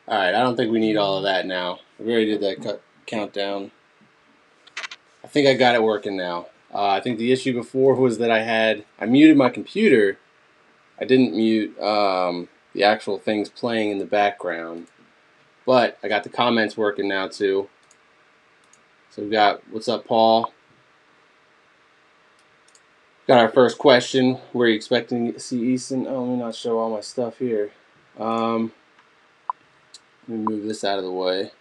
Alright, I don't think we need all of that now. We already did that countdown. I think I got it working now. I think the issue before was that I muted my computer. I didn't mute the actual things playing in the background. But I got the comments working now too. So we've got, what's up, Paul? Got our first question. Were you expecting to see Easton? Oh, let me not show all my stuff here. Let me move this out of the way.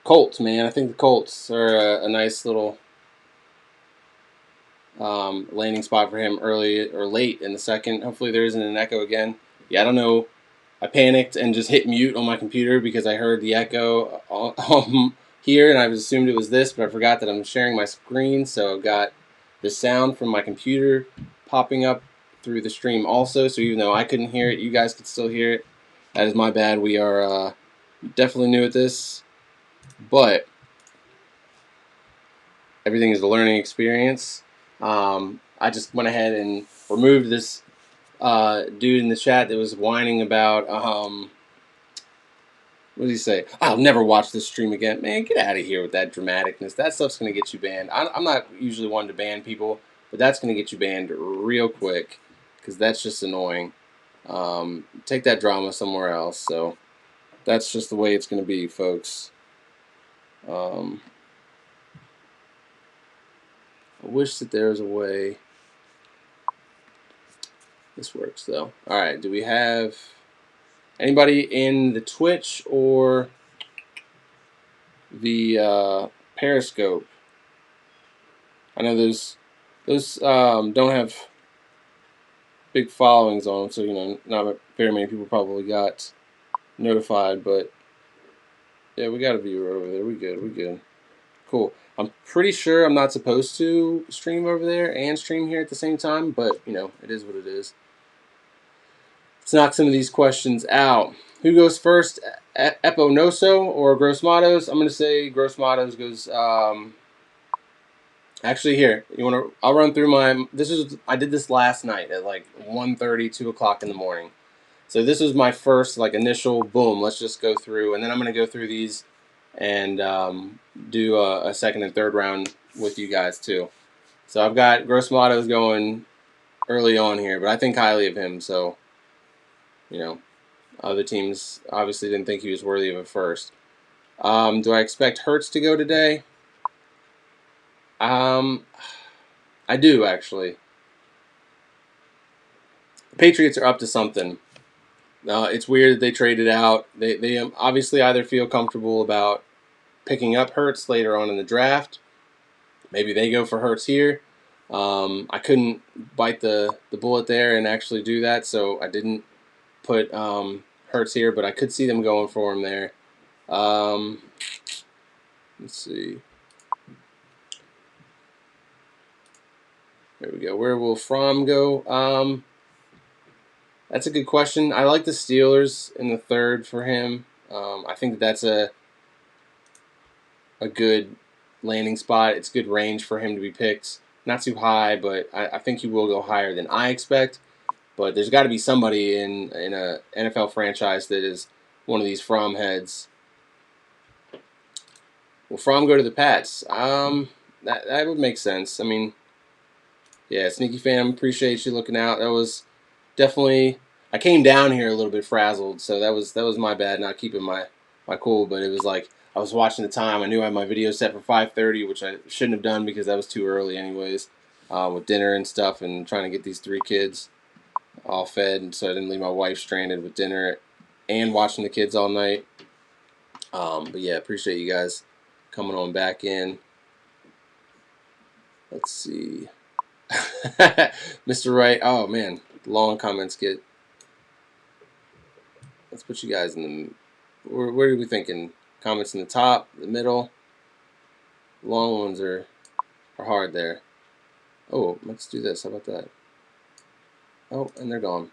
Colts, man. I think the Colts are a nice little landing spot for him early or late in the second. Hopefully there isn't an echo again. Yeah, I don't know. I panicked and just hit mute on my computer because I heard the echo here, and I assumed it was this, but I forgot that I'm sharing my screen, so I've got the sound from my computer popping up through the stream also, so even though I couldn't hear it, you guys could still hear it. That is my bad. We are definitely new at this, but everything is a learning experience. I just went ahead and removed this dude in the chat that was whining about what did he say? I'll never watch this stream again. Man, get out of here with that dramaticness. That stuff's going to get you banned. I'm not usually one to ban people, but that's going to get you banned real quick because that's just annoying. Take that drama somewhere else. So that's just the way it's going to be, folks. I wish that there was a way. This works, though. All right, do we have anybody in the Twitch or the Periscope? I know those don't have big followings on them, so not very many people probably got notified. But yeah, we got a viewer over there. We good. Cool. I'm pretty sure I'm not supposed to stream over there and stream here at the same time, but it is what it is. Let's knock some of these questions out. Who goes first, Eponoso or Gross Matos? I'm going to say Gross Matos goes. Actually, here I'll run through my. I did this last night at like 1:30, 2 o'clock in the morning. So this was my first initial boom. Let's just go through, and then I'm going to go through these and do a second and third round with you guys too. So I've got Gross Matos going early on here, but I think highly of him. So other teams obviously didn't think he was worthy of a first. Do I expect Hurts to go today? I do, actually. The Patriots are up to something. It's weird that they traded out. They obviously either feel comfortable about picking up Hurts later on in the draft. Maybe they go for Hurts here. I couldn't bite the bullet there and actually do that, so I didn't put Hurts here, but I could see them going for him there. Let's see. There we go. Where will Fromm go? That's a good question. I like the Steelers in the third for him. I think that's a good landing spot. It's good range for him to be picked. Not too high, but I think he will go higher than I expect. But there's got to be somebody in a NFL franchise that is one of these Fromm heads. Will Fromm go to the Pats? That would make sense. I mean, yeah, Sneaky Fam, appreciate you looking out. That was definitely. I came down here a little bit frazzled, so that was my bad, not keeping my cool. But it was like I was watching the time. I knew I had my video set for 5:30, which I shouldn't have done because that was too early, anyways, with dinner and stuff, and trying to get these 3 kids all fed, and so I didn't leave my wife stranded with dinner and watching the kids all night. But yeah, appreciate you guys coming on back in. Let's see. Mr. Wright. Oh, man. Long comments get... Let's put you guys in the... Where are we thinking? Comments in the top, the middle? Long ones are hard there. Oh, let's do this. How about that? Oh, and they're gone.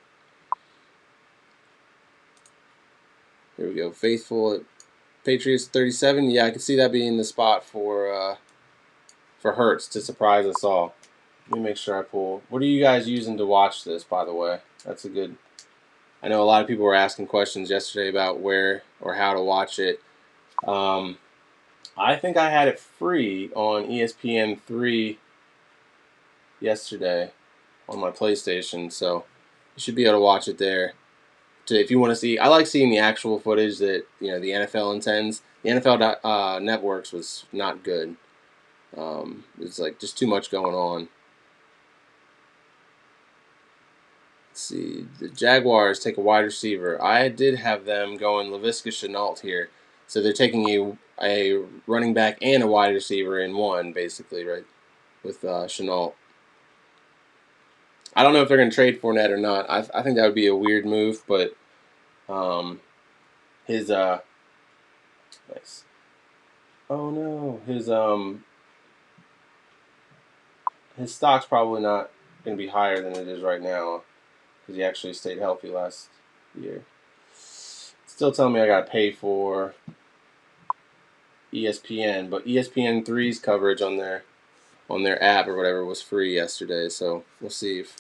Here we go. Faithful at Patriots 37. Yeah, I can see that being the spot for Hurts to surprise us all. Let me make sure I pull. What are you guys using to watch this, by the way? That's a good I know a lot of people were asking questions yesterday about where or how to watch it. I think I had it free on ESPN3 yesterday on my PlayStation, so you should be able to watch it there. If you want to see, I like seeing the actual footage that the NFL intends. The NFL networks was not good. It's like just too much going on. Let's see, the Jaguars take a wide receiver. I did have them going Laviska Shenault here, so they're taking a running back and a wide receiver in one, basically, right, with Shenault. I don't know if they're going to trade Fournette or not. I think that would be a weird move, but his nice. Oh no, his stock's probably not going to be higher than it is right now because he actually stayed healthy last year. Still telling me I got to pay for ESPN, but ESPN3's coverage on their app or whatever was free yesterday, so we'll see if.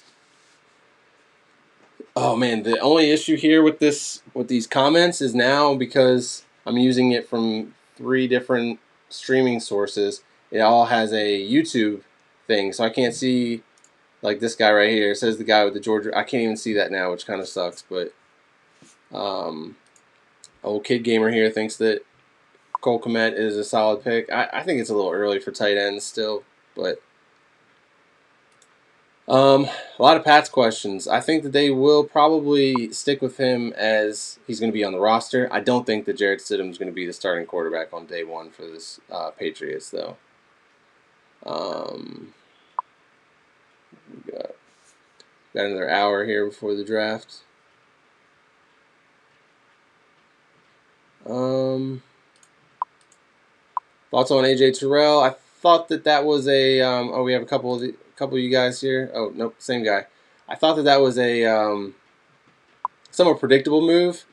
Oh man, the only issue here with these comments is now because I'm using it from 3 different streaming sources. It all has a YouTube thing, so I can't see like this guy right here. It says the guy with the Georgia. I can't even see that now, which kind of sucks. But old kid gamer here thinks that Cole Kmet is a solid pick. I think it's a little early for tight ends still, but a lot of Pat's questions. I think that they will probably stick with him as he's going to be on the roster. I don't think that Jarrett Stidham is going to be the starting quarterback on day one for this Patriots, though. We got another hour here before the draft. Thoughts on AJ Terrell? I thought that was a. We have a couple of you guys here. Oh nope, same guy. I thought that was a somewhat predictable move.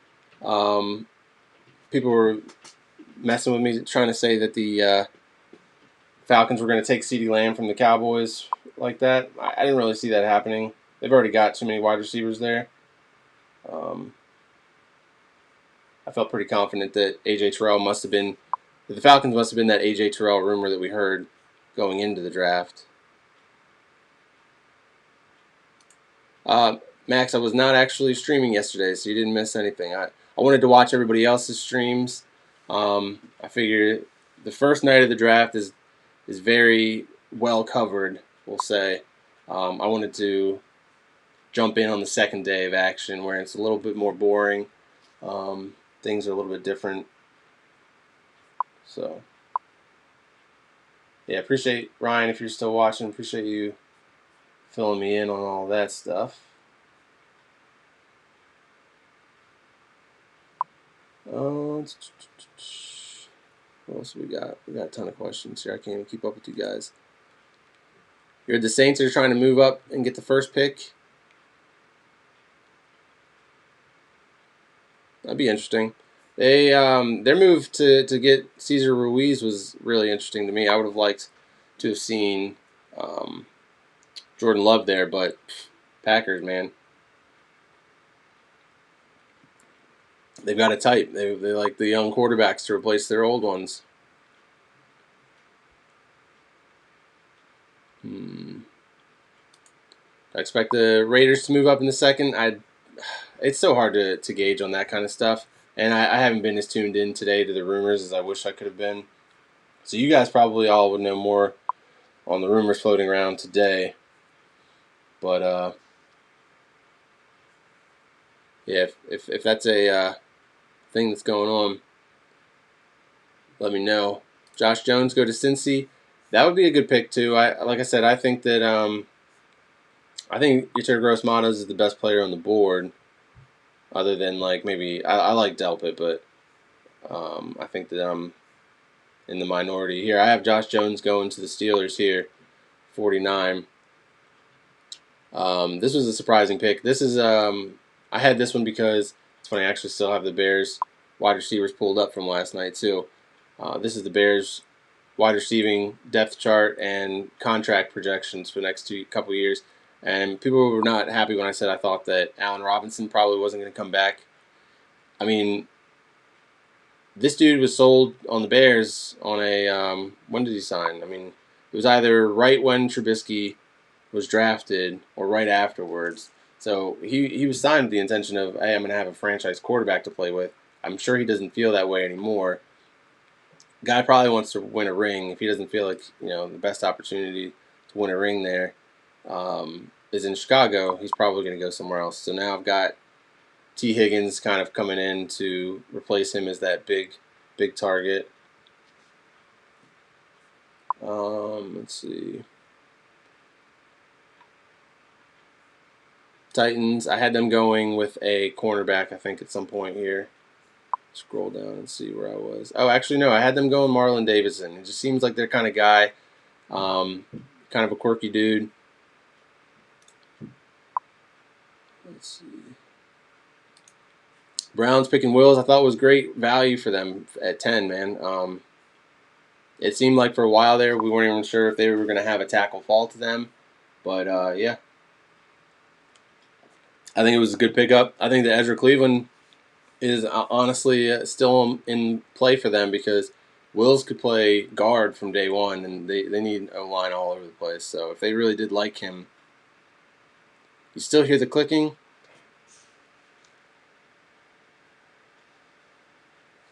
People were messing with me trying to say that the Falcons were going to take CeeDee Lamb from the Cowboys like that. I didn't really see that happening. They've already got too many wide receivers there. I felt pretty confident that AJ Terrell the Falcons must have been that AJ Terrell rumor that we heard going into the draft. Max, I was not actually streaming yesterday, so you didn't miss anything. I wanted to watch everybody else's streams. I figured the first night of the draft is very well covered, we'll say. I wanted to jump in on the second day of action where it's a little bit more boring. Things are a little bit different. So, yeah, appreciate Ryan if you're still watching. Appreciate you filling me in on all that stuff. What else we got? We got a ton of questions here. I can't even keep up with you guys. You're the Saints are trying to move up and get the first pick. That'd be interesting. They their move to get Cesar Ruiz was really interesting to me. I would have liked to have seen Jordan Love there, but Packers, man, they've got it tight. They like the young quarterbacks to replace their old ones. I expect the Raiders to move up in the second. It's so hard to gauge on that kind of stuff. And I haven't been as tuned in today to the rumors as I wish I could have been. So you guys probably all would know more on the rumors floating around today. But yeah, if that's a thing that's going on, let me know. Josh Jones go to Cincy. That would be a good pick too. Like I said, I think that I think Yetur Gross-Matos is the best player on the board. Other than like maybe I like Delpit, but I think that I'm in the minority here. I have Josh Jones going to the Steelers here, 49. This was a surprising pick. This is I had this one because it's funny. I actually still have the Bears wide receivers pulled up from last night too. This is the Bears wide receiving depth chart and contract projections for the next couple years. And people were not happy when I said I thought that Allen Robinson probably wasn't going to come back. I mean, this dude was sold on the Bears on a when did he sign? I mean, it was either right when Trubisky was drafted or right afterwards. So he was signed with the intention of, hey, I'm going to have a franchise quarterback to play with. I'm sure he doesn't feel that way anymore. Guy probably wants to win a ring. If he doesn't feel like the best opportunity to win a ring there is in Chicago, he's probably going to go somewhere else. So now I've got T. Higgins kind of coming in to replace him as that big target. Let's see. Titans, I had them going with a cornerback, I think, at some point here. Scroll down and see where I was. Oh, actually, no, I had them going Marlon Davidson. It just seems like their kind of guy. Kind of a quirky dude. Let's see. Browns picking Wills, I thought was great value for them at 10, man. It seemed like for a while there we weren't even sure if they were going to have a tackle fall to them. But, yeah. I think it was a good pickup. I think that Ezra Cleveland is honestly still in play for them because Wills could play guard from day one, and they need a line all over the place. So if they really did like him, you still hear the clicking?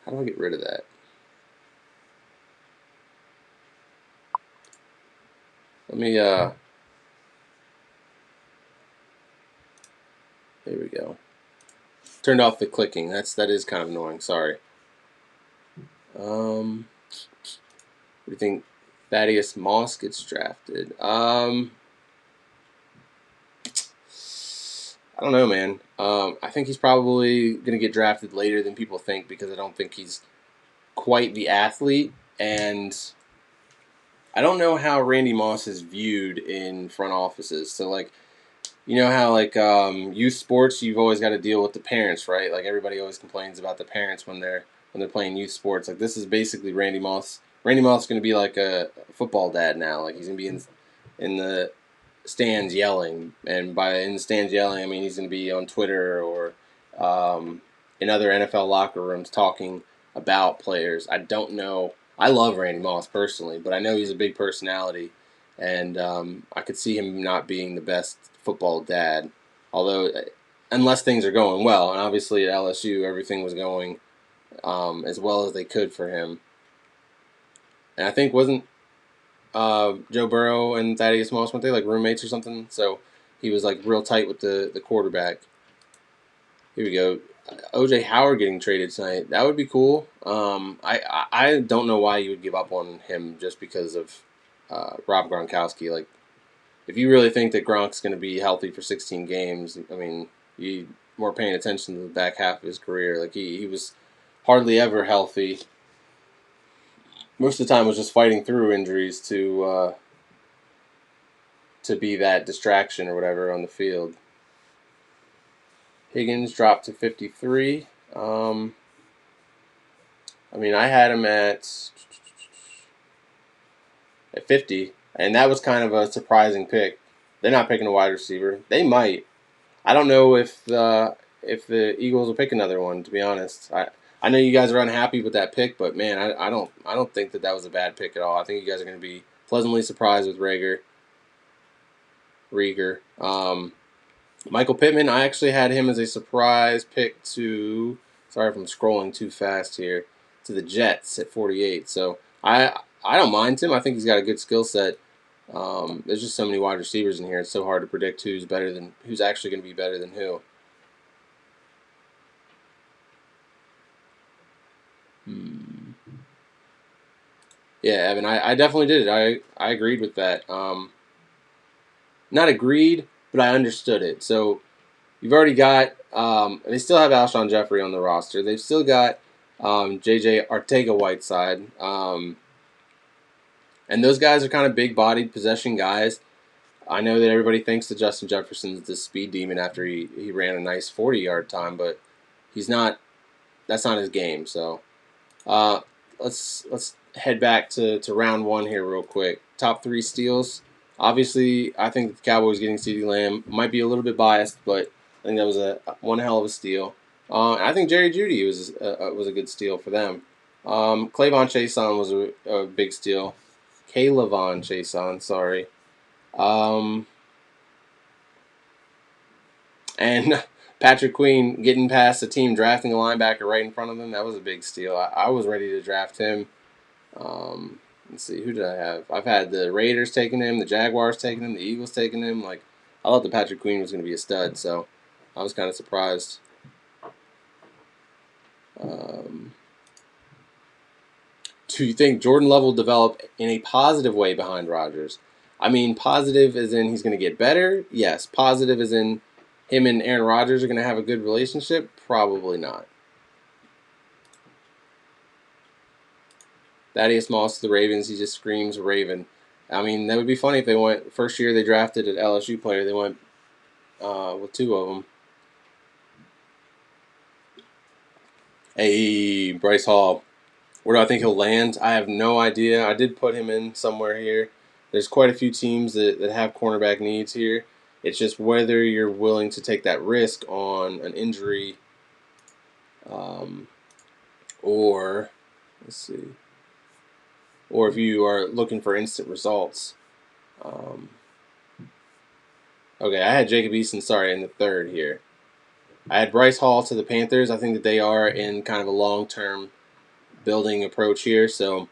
How do I get rid of that? Let me, there we go. Turned off the clicking. That is kind of annoying. Sorry. What do you think? Thaddeus Moss gets drafted. I don't know, man. I think he's probably going to get drafted later than people think because I don't think he's quite the athlete, and I don't know how Randy Moss is viewed in front offices. So, like, you know how, like, youth sports, you've always got to deal with the parents, right? Like, everybody always complains about the parents when they're playing youth sports. Like, this is basically Randy Moss. Randy Moss is going to be like a football dad now. Like, he's going to be in the stands yelling, and by in the stands yelling, I mean he's going to be on Twitter or in other NFL locker rooms talking about players. I don't know. I love Randy Moss personally, but I know he's a big personality, and I could see him not being the best football dad. Although, unless things are going well, and obviously at LSU everything was going as well as they could for him. And I think wasn't Joe Burrow and Thaddeus Moss, weren't they like roommates or something? So he was like real tight with the quarterback. Here we go. OJ Howard getting traded tonight. That would be cool. I don't know why you would give up on him just because of Rob Gronkowski. Like, if you really think that Gronk's going to be healthy for 16 games, I mean, you more paying attention to the back half of his career. Like, he was hardly ever healthy. Most of the time was just fighting through injuries to be that distraction or whatever on the field. Higgins dropped to 53. I mean, I had him at 50, and that was kind of a surprising pick. They're not picking a wide receiver. They might. I don't know if the Eagles will pick another one. To be honest, I know you guys are unhappy with that pick, but man, I don't think that was a bad pick at all. I think you guys are going to be pleasantly surprised with Rieger. Michael Pittman, I actually had him as a surprise pick to. Sorry if I'm scrolling too fast here. To the Jets at 48. So I don't mind him. I think he's got a good skill set. There's just so many wide receivers in here. It's so hard to predict who's actually going to be better than who. Yeah, Evan, I definitely did it. I agreed with that. Not agreed, but I understood it. So you've already got. They still have Alshon Jeffrey on the roster. They've still got J.J. Arcega-Whiteside. And those guys are kind of big-bodied possession guys. I know that everybody thinks that Justin Jefferson's this speed demon after he ran a nice 40-yard time, but he's not. That's not his game. So let's head back to round one here real quick. Top 3 steals. Obviously, I think the Cowboys getting CeeDee Lamb might be a little bit biased, but I think that was a one hell of a steal. I think Jerry Jeudy was a good steal for them. Clavon Chason was a big steal. Kaylavon Chason, sorry. Um, and Patrick Queen getting past the team drafting a linebacker right in front of them, that was a big steal. I was ready to draft him. Um, let's see, who did I have? I've had the Raiders taking him, the Jaguars taking him, the Eagles taking him. Like, I thought the Patrick Queen was going to be a stud, so I was kind of surprised. Um, do you think Jordan Love will develop in a positive way behind Rodgers? I mean, positive as in he's going to get better? Yes. Positive as in him and Aaron Rodgers are going to have a good relationship? Probably not. Thaddeus Moss to the Ravens, he just screams Raven. I mean, that would be funny if they went, first year they drafted an LSU player, they went with two of them. Hey, Bryce Hall. Where do I think he'll land? I have no idea. I did put him in somewhere here. There's quite a few teams that have cornerback needs here. It's just whether you're willing to take that risk on an injury um, or, let's see, or if you are looking for instant results. Um, okay, I had Jacob Easton, in the third here. I had Bryce Hall to the Panthers. I think that they are in kind of a long-term building approach here, so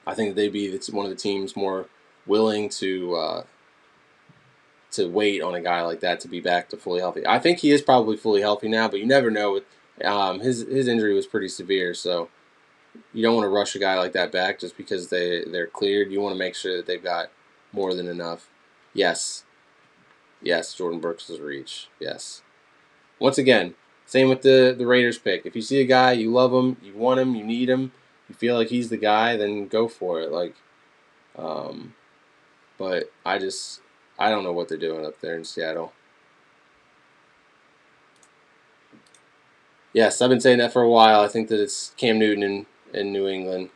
I think that they'd be one of the teams more willing to wait on a guy like that to be back to fully healthy. I think he is probably fully healthy now, but you never know. His injury was pretty severe, so you don't want to rush a guy like that back just because they're cleared. You want to make sure that they've got more than enough. Yes, yes, Jordan Brooks is a reach. Yes. Once again, same with the Raiders pick. If you see a guy, you love him, you want him, you need him, you feel like he's the guy, then go for it. Um, but I don't know what they're doing up there in Seattle. Yes, I've been saying that for a while. I think that it's Cam Newton in New England.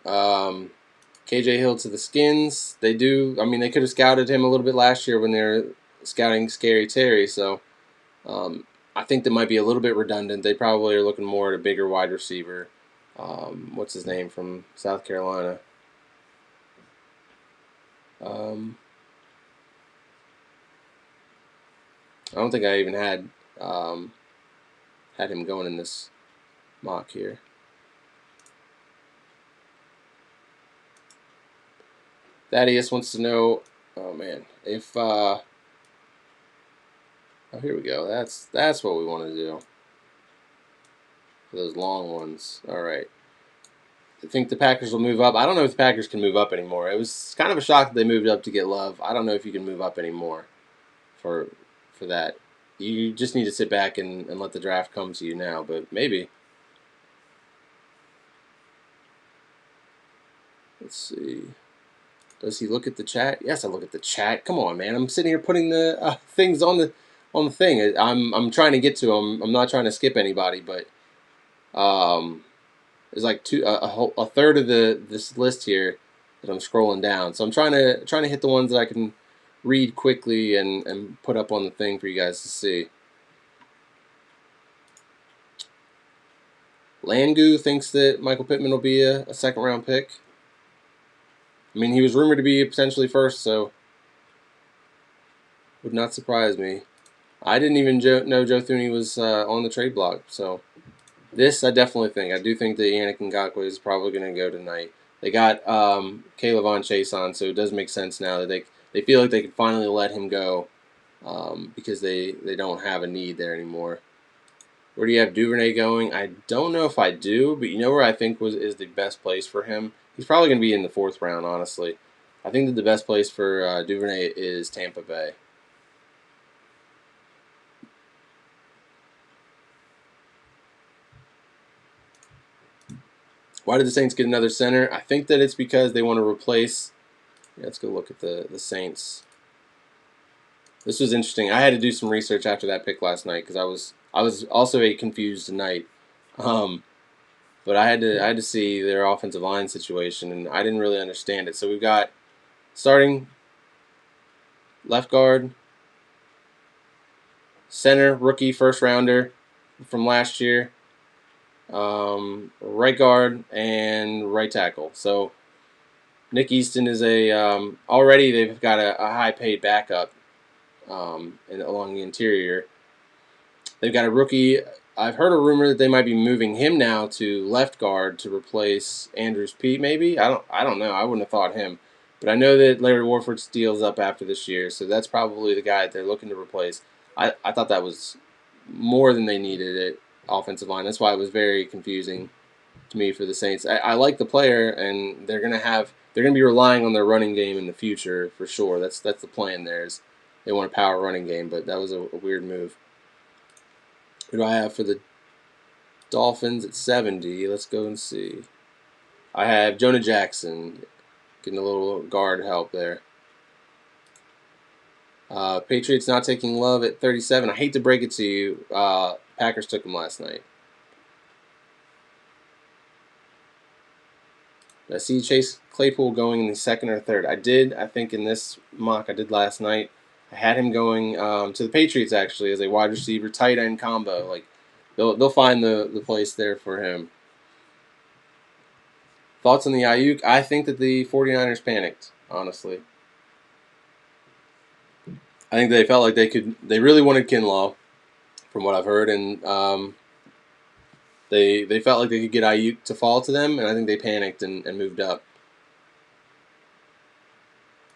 KJ Hill to the Skins. They do. I mean, they could have scouted him a little bit last year when they were scouting Scary Terry. So I think that might be a little bit redundant. They probably are looking more at a bigger wide receiver. What's his name from South Carolina? I don't think I even had him going in this mock here. Thaddeus wants to know, oh man, if oh, here we go. That's what we want to do. Those long ones. All right. I think the Packers will move up. I don't know if the Packers can move up anymore. It was kind of a shock that they moved up to get Love. I don't know if you can move up anymore for that. You just need to sit back and let the draft come to you now, but maybe. Let's see. Does he look at the chat? Yes, I look at the chat. Come on, man. I'm sitting here putting the things on the thing. I'm trying to get to them. I'm not trying to skip anybody, but there's like a third of this list here that I'm scrolling down. So I'm trying to hit the ones that I can read quickly and put up on the thing for you guys to see. Langu thinks that Michael Pittman will be a second round pick. I mean, he was rumored to be potentially first, so would not surprise me. I didn't even know Joe Thuney was on the trade block, so this I definitely think. I do think that Yannick Ngakoue is probably going to go tonight. They got Kaylavon Chason, so it does make sense now that they feel like they can finally let him go because they don't have a need there anymore. Where do you have Duvernay going? I don't know if I do, but you know where I think is the best place for him? He's probably going to be in the fourth round, honestly. I think that the best place for Duvernay is Tampa Bay. Why did the Saints get another center? I think that it's because they want to replace. Yeah, let's go look at the Saints. This was interesting. I had to do some research after that pick last night because I was also a confused night. But but I had to see their offensive line situation, and I didn't really understand it. So we've got starting left guard, center, rookie first rounder from last year, right guard, and right tackle. So Nick Easton is already they've got a high paid backup along the interior. They've got a rookie. I've heard a rumor that they might be moving him now to left guard to replace Andrews Pete. Maybe I don't know. I wouldn't have thought him, but I know that Larry Warford's deal's up after this year, so that's probably the guy that they're looking to replace. I thought that was more than they needed at offensive line. That's why it was very confusing to me for the Saints. I like the player, and they're gonna be relying on their running game in the future for sure. That's the plan. They want a power running game, but that was a weird move. Who do I have for the Dolphins at 70? Let's go and see. I have Jonah Jackson getting a little guard help there. Patriots not taking Love at 37. I hate to break it to you. Packers took him last night. I see Chase Claypool going in the second or third. I did, I think, in this mock I did last night. I had him going to the Patriots actually as a wide receiver tight end combo. Like they'll find the place there for him. Thoughts on the Ayuk? I think that the 49ers panicked, honestly. I think they felt like they really wanted Kinlaw, from what I've heard, and they felt like they could get Ayuk to fall to them, and I think they panicked and moved up.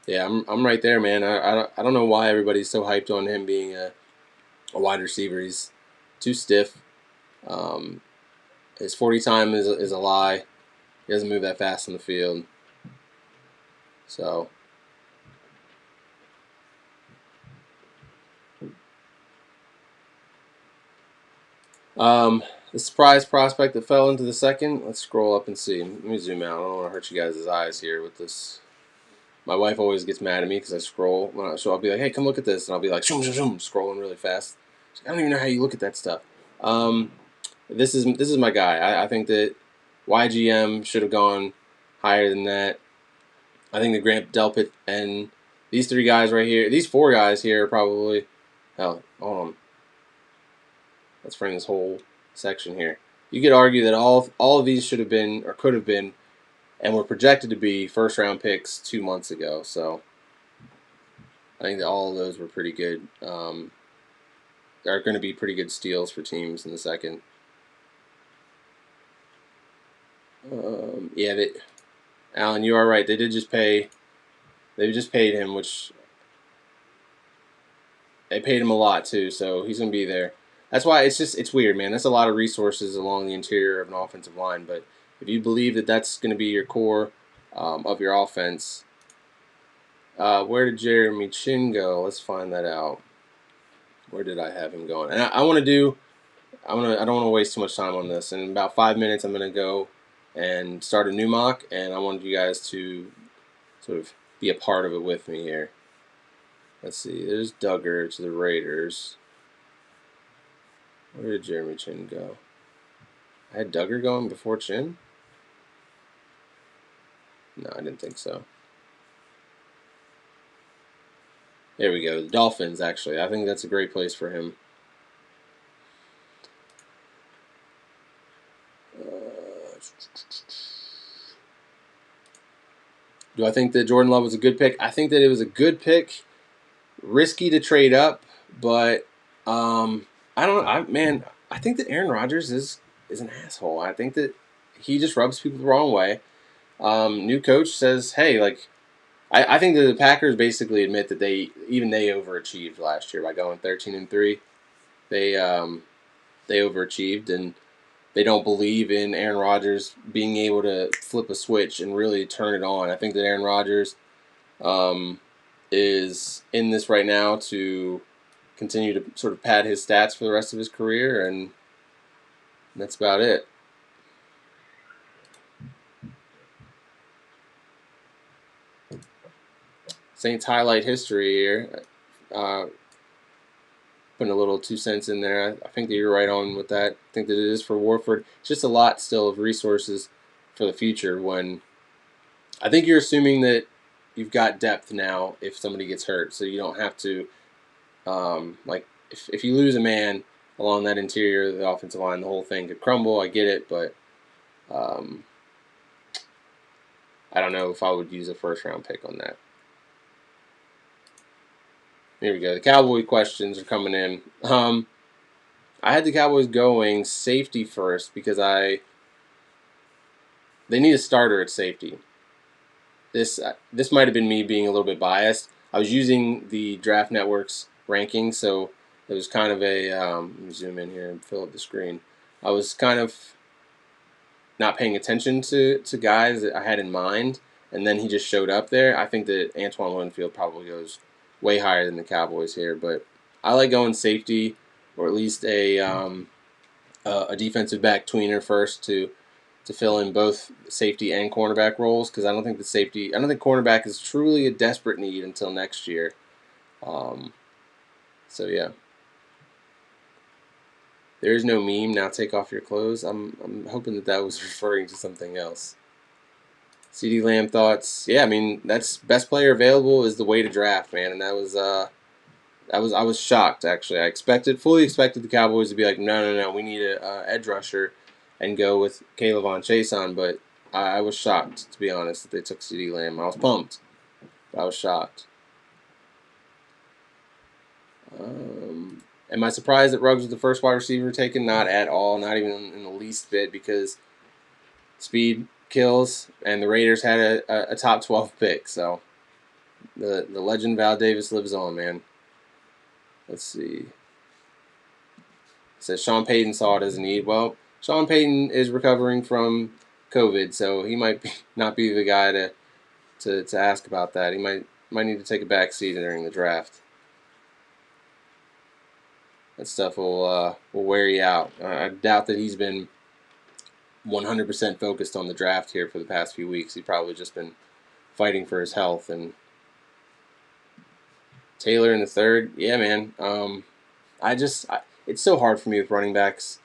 Yeah, I'm right there, man. I don't know why everybody's so hyped on him being a wide receiver. He's too stiff. Um, his 40 time is a lie. He doesn't move that fast on the field. So the surprise prospect that fell into the second. Let's scroll up and see. Let me zoom out. I don't want to hurt you guys' eyes here with this. My wife always gets mad at me because I scroll. So I'll be like, "Hey, come look at this," and I'll be like, "Shoom, shoom, shoom," scrolling really fast. She's like, I don't even know how you look at that stuff. This is my guy. I think that YGM should have gone higher than that. I think the Grant Delpit and these three guys right here, these four guys here, are probably. Hell, hold on. Let's frame this whole section here. You could argue that all of these should have been or could have been, and were projected to be first round picks 2 months ago. So I think that all of those were pretty good. Are going to be pretty good steals for teams in the second. Yeah, Alan, you are right. They did just pay. They just paid him, which they paid him a lot too. So he's going to be there. That's why it's weird, man. That's a lot of resources along the interior of an offensive line. But if you believe that that's going to be your core of your offense, where did Jeremy Chin go? Let's find that out. Where did I have him going? And I want to do. I don't want to waste too much time on this. In about 5 minutes, I'm going to go and start a new mock, and I wanted you guys to sort of be a part of it with me here. Let's see. There's Duggar to the Raiders. Where did Jeremy Chin go? I had Duggar going before Chin? No, I didn't think so. There we go. The Dolphins, actually. I think that's a great place for him. Do I think that Jordan Love was a good pick? I think that it was a good pick. Risky to trade up, but I don't know. I think that Aaron Rodgers is an asshole. I think that he just rubs people the wrong way. New coach says, hey, like, I think that the Packers basically admit that they overachieved last year by going 13-3. They overachieved, and they don't believe in Aaron Rodgers being able to flip a switch and really turn it on. I think that Aaron Rodgers is in this right now to continue to sort of pad his stats for the rest of his career, and that's about it. Saints highlight history here. putting a little 2 cents in there. I think that you're right on with that. I think that it is for Warford. It's just a lot still of resources for the future. When I think you're assuming that you've got depth now if somebody gets hurt, so you don't have to like if you lose a man along that interior of the offensive line, the whole thing could crumble. I get it, but um, I don't know if I would use a first round pick on that. Here we go. The Cowboy questions are coming in. I had the Cowboys going safety first because they need a starter at safety. This might have been me being a little bit biased. I was using the Draft Network's rankings, so it was kind of a let me zoom in here and fill up the screen. I was kind of not paying attention to guys that I had in mind, and then he just showed up there. I think that Antoine Winfield probably goes way higher than the Cowboys here, but I like going safety or at least a defensive back tweener first to fill in both safety and cornerback roles because I don't think cornerback is truly a desperate need until next year. So yeah. There is no meme. Now take off your clothes. I'm hoping that was referring to something else. CD Lamb thoughts. Yeah, I mean that's best player available is the way to draft, man, and that was I was shocked actually. I fully expected the Cowboys to be like, no, we need a edge rusher, and go with Kayvon Chason, but I was shocked to be honest that they took CD Lamb. I was pumped, but I was shocked. Am I surprised that Ruggs was the first wide receiver taken? Not at all, not even in the least bit, because speed kills, and the Raiders had a top 12 pick, so the legend Val Davis lives on, man. Let's see. It says Sean Payton saw it as a need. Well, Sean Payton is recovering from COVID, so he might not be the guy to ask about that. He might need to take a back seat during the draft. That stuff will wear you out. I doubt that he's been 100% focused on the draft here for the past few weeks. He's probably just been fighting for his health. And Taylor in the third, yeah, man. It's so hard for me with running backs.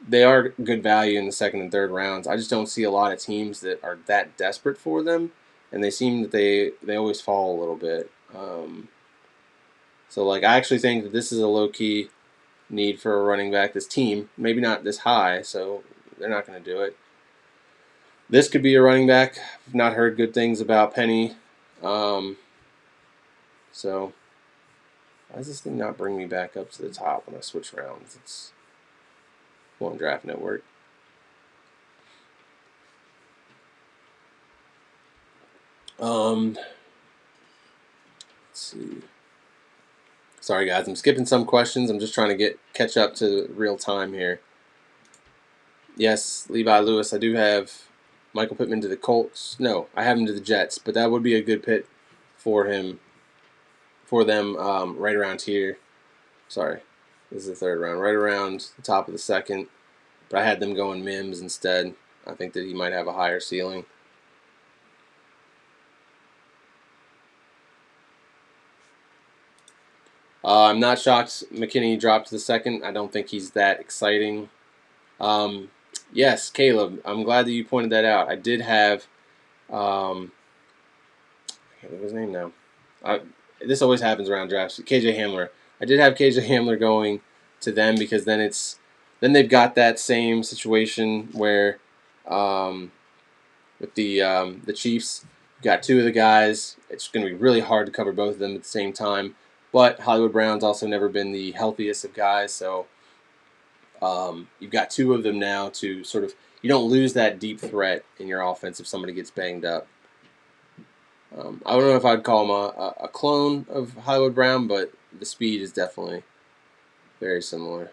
They are good value in the second and third rounds. I just don't see a lot of teams that are that desperate for them, and they seem that they always fall a little bit. So like I actually think that this is a low key need for a running back. This team, maybe not this high, so they're not going to do it. This could be a running back. I've not heard good things about Penny. So why does this thing not bring me back up to the top when I switch rounds? It's on Draft Network. Let's see. Sorry guys, I'm skipping some questions. I'm just trying to catch up to real time here. Yes, Levi Lewis. I do have Michael Pittman to the Colts. No, I have him to the Jets, but that would be a good pick for them right around here. Sorry, this is the third round, right around the top of the second. But I had them going Mims instead. I think that he might have a higher ceiling. I'm not shocked McKinney dropped to the second. I don't think he's that exciting. Yes, Caleb, I'm glad that you pointed that out. I did have, I can't think of his name now. This always happens around drafts. KJ Hamler. I did have KJ Hamler going to them because then they've got that same situation where with the Chiefs, you've got two of the guys. It's going to be really hard to cover both of them at the same time. But Hollywood Brown's also never been the healthiest of guys, so you've got two of them now to sort of you don't lose that deep threat in your offense if somebody gets banged up. I don't know if I'd call him a clone of Hollywood Brown, but the speed is definitely very similar.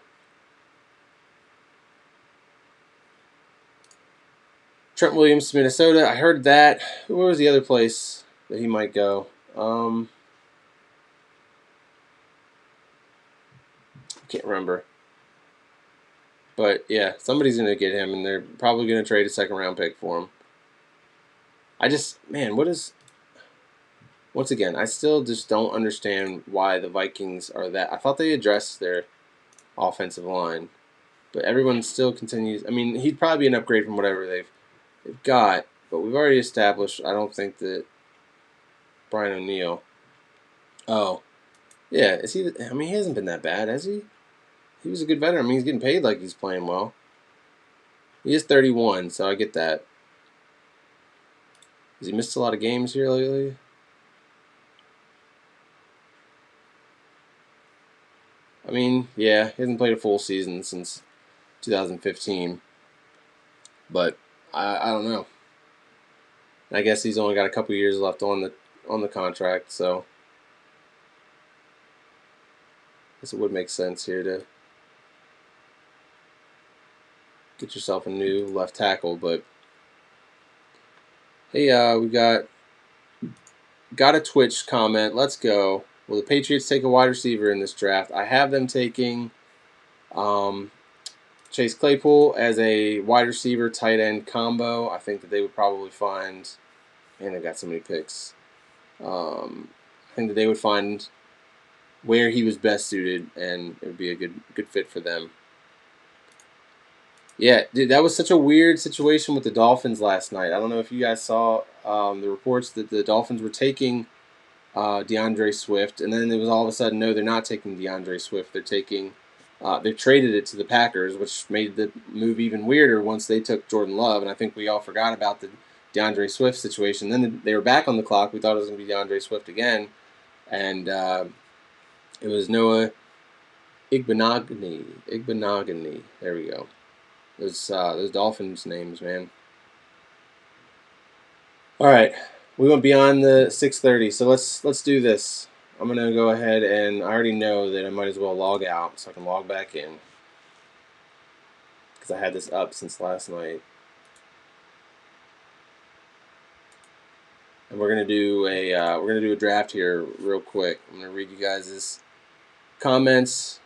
Trent Williams to Minnesota. I heard that. Where was the other place that he might go? I can't remember. But yeah, somebody's going to get him, and they're probably going to trade a second round pick for him. What is. once again, I still just don't understand why the Vikings are that. I thought they addressed their offensive line, but everyone still continues. I mean, he'd probably be an upgrade from whatever they've got, but we've already established. I don't think that Brian O'Neill. Oh, yeah, is he? I mean, he hasn't been that bad, has he? He was a good veteran. I mean, he's getting paid like he's playing well. He is 31, so I get that. Has he missed a lot of games here lately? I mean, yeah, he hasn't played a full season since 2015, but I don't know. I guess he's only got a couple years left on the contract, so I guess it would make sense here to get yourself a new left tackle. But hey, we got a Twitch comment. Let's go. Will the Patriots take a wide receiver in this draft? I have them taking Chase Claypool as a wide receiver tight end combo. I think that they would probably find, and I got so many picks. I think that they would find where he was best suited, and it would be a good fit for them. Yeah, dude, that was such a weird situation with the Dolphins last night. I don't know if you guys saw the reports that the Dolphins were taking DeAndre Swift, and then it was all of a sudden, no, they're not taking DeAndre Swift. They traded it to the Packers, which made the move even weirder once they took Jordan Love, and I think we all forgot about the DeAndre Swift situation. Then they were back on the clock. We thought it was going to be DeAndre Swift again, and it was Noah Igbenogany. There we go. Those Dolphins names, man. All right, we went beyond the 6:30, so let's do this. I'm gonna go ahead and I already know that I might as well log out so I can log back in because I had this up since last night. And we're gonna do a draft here real quick. I'm gonna read you guys' comments.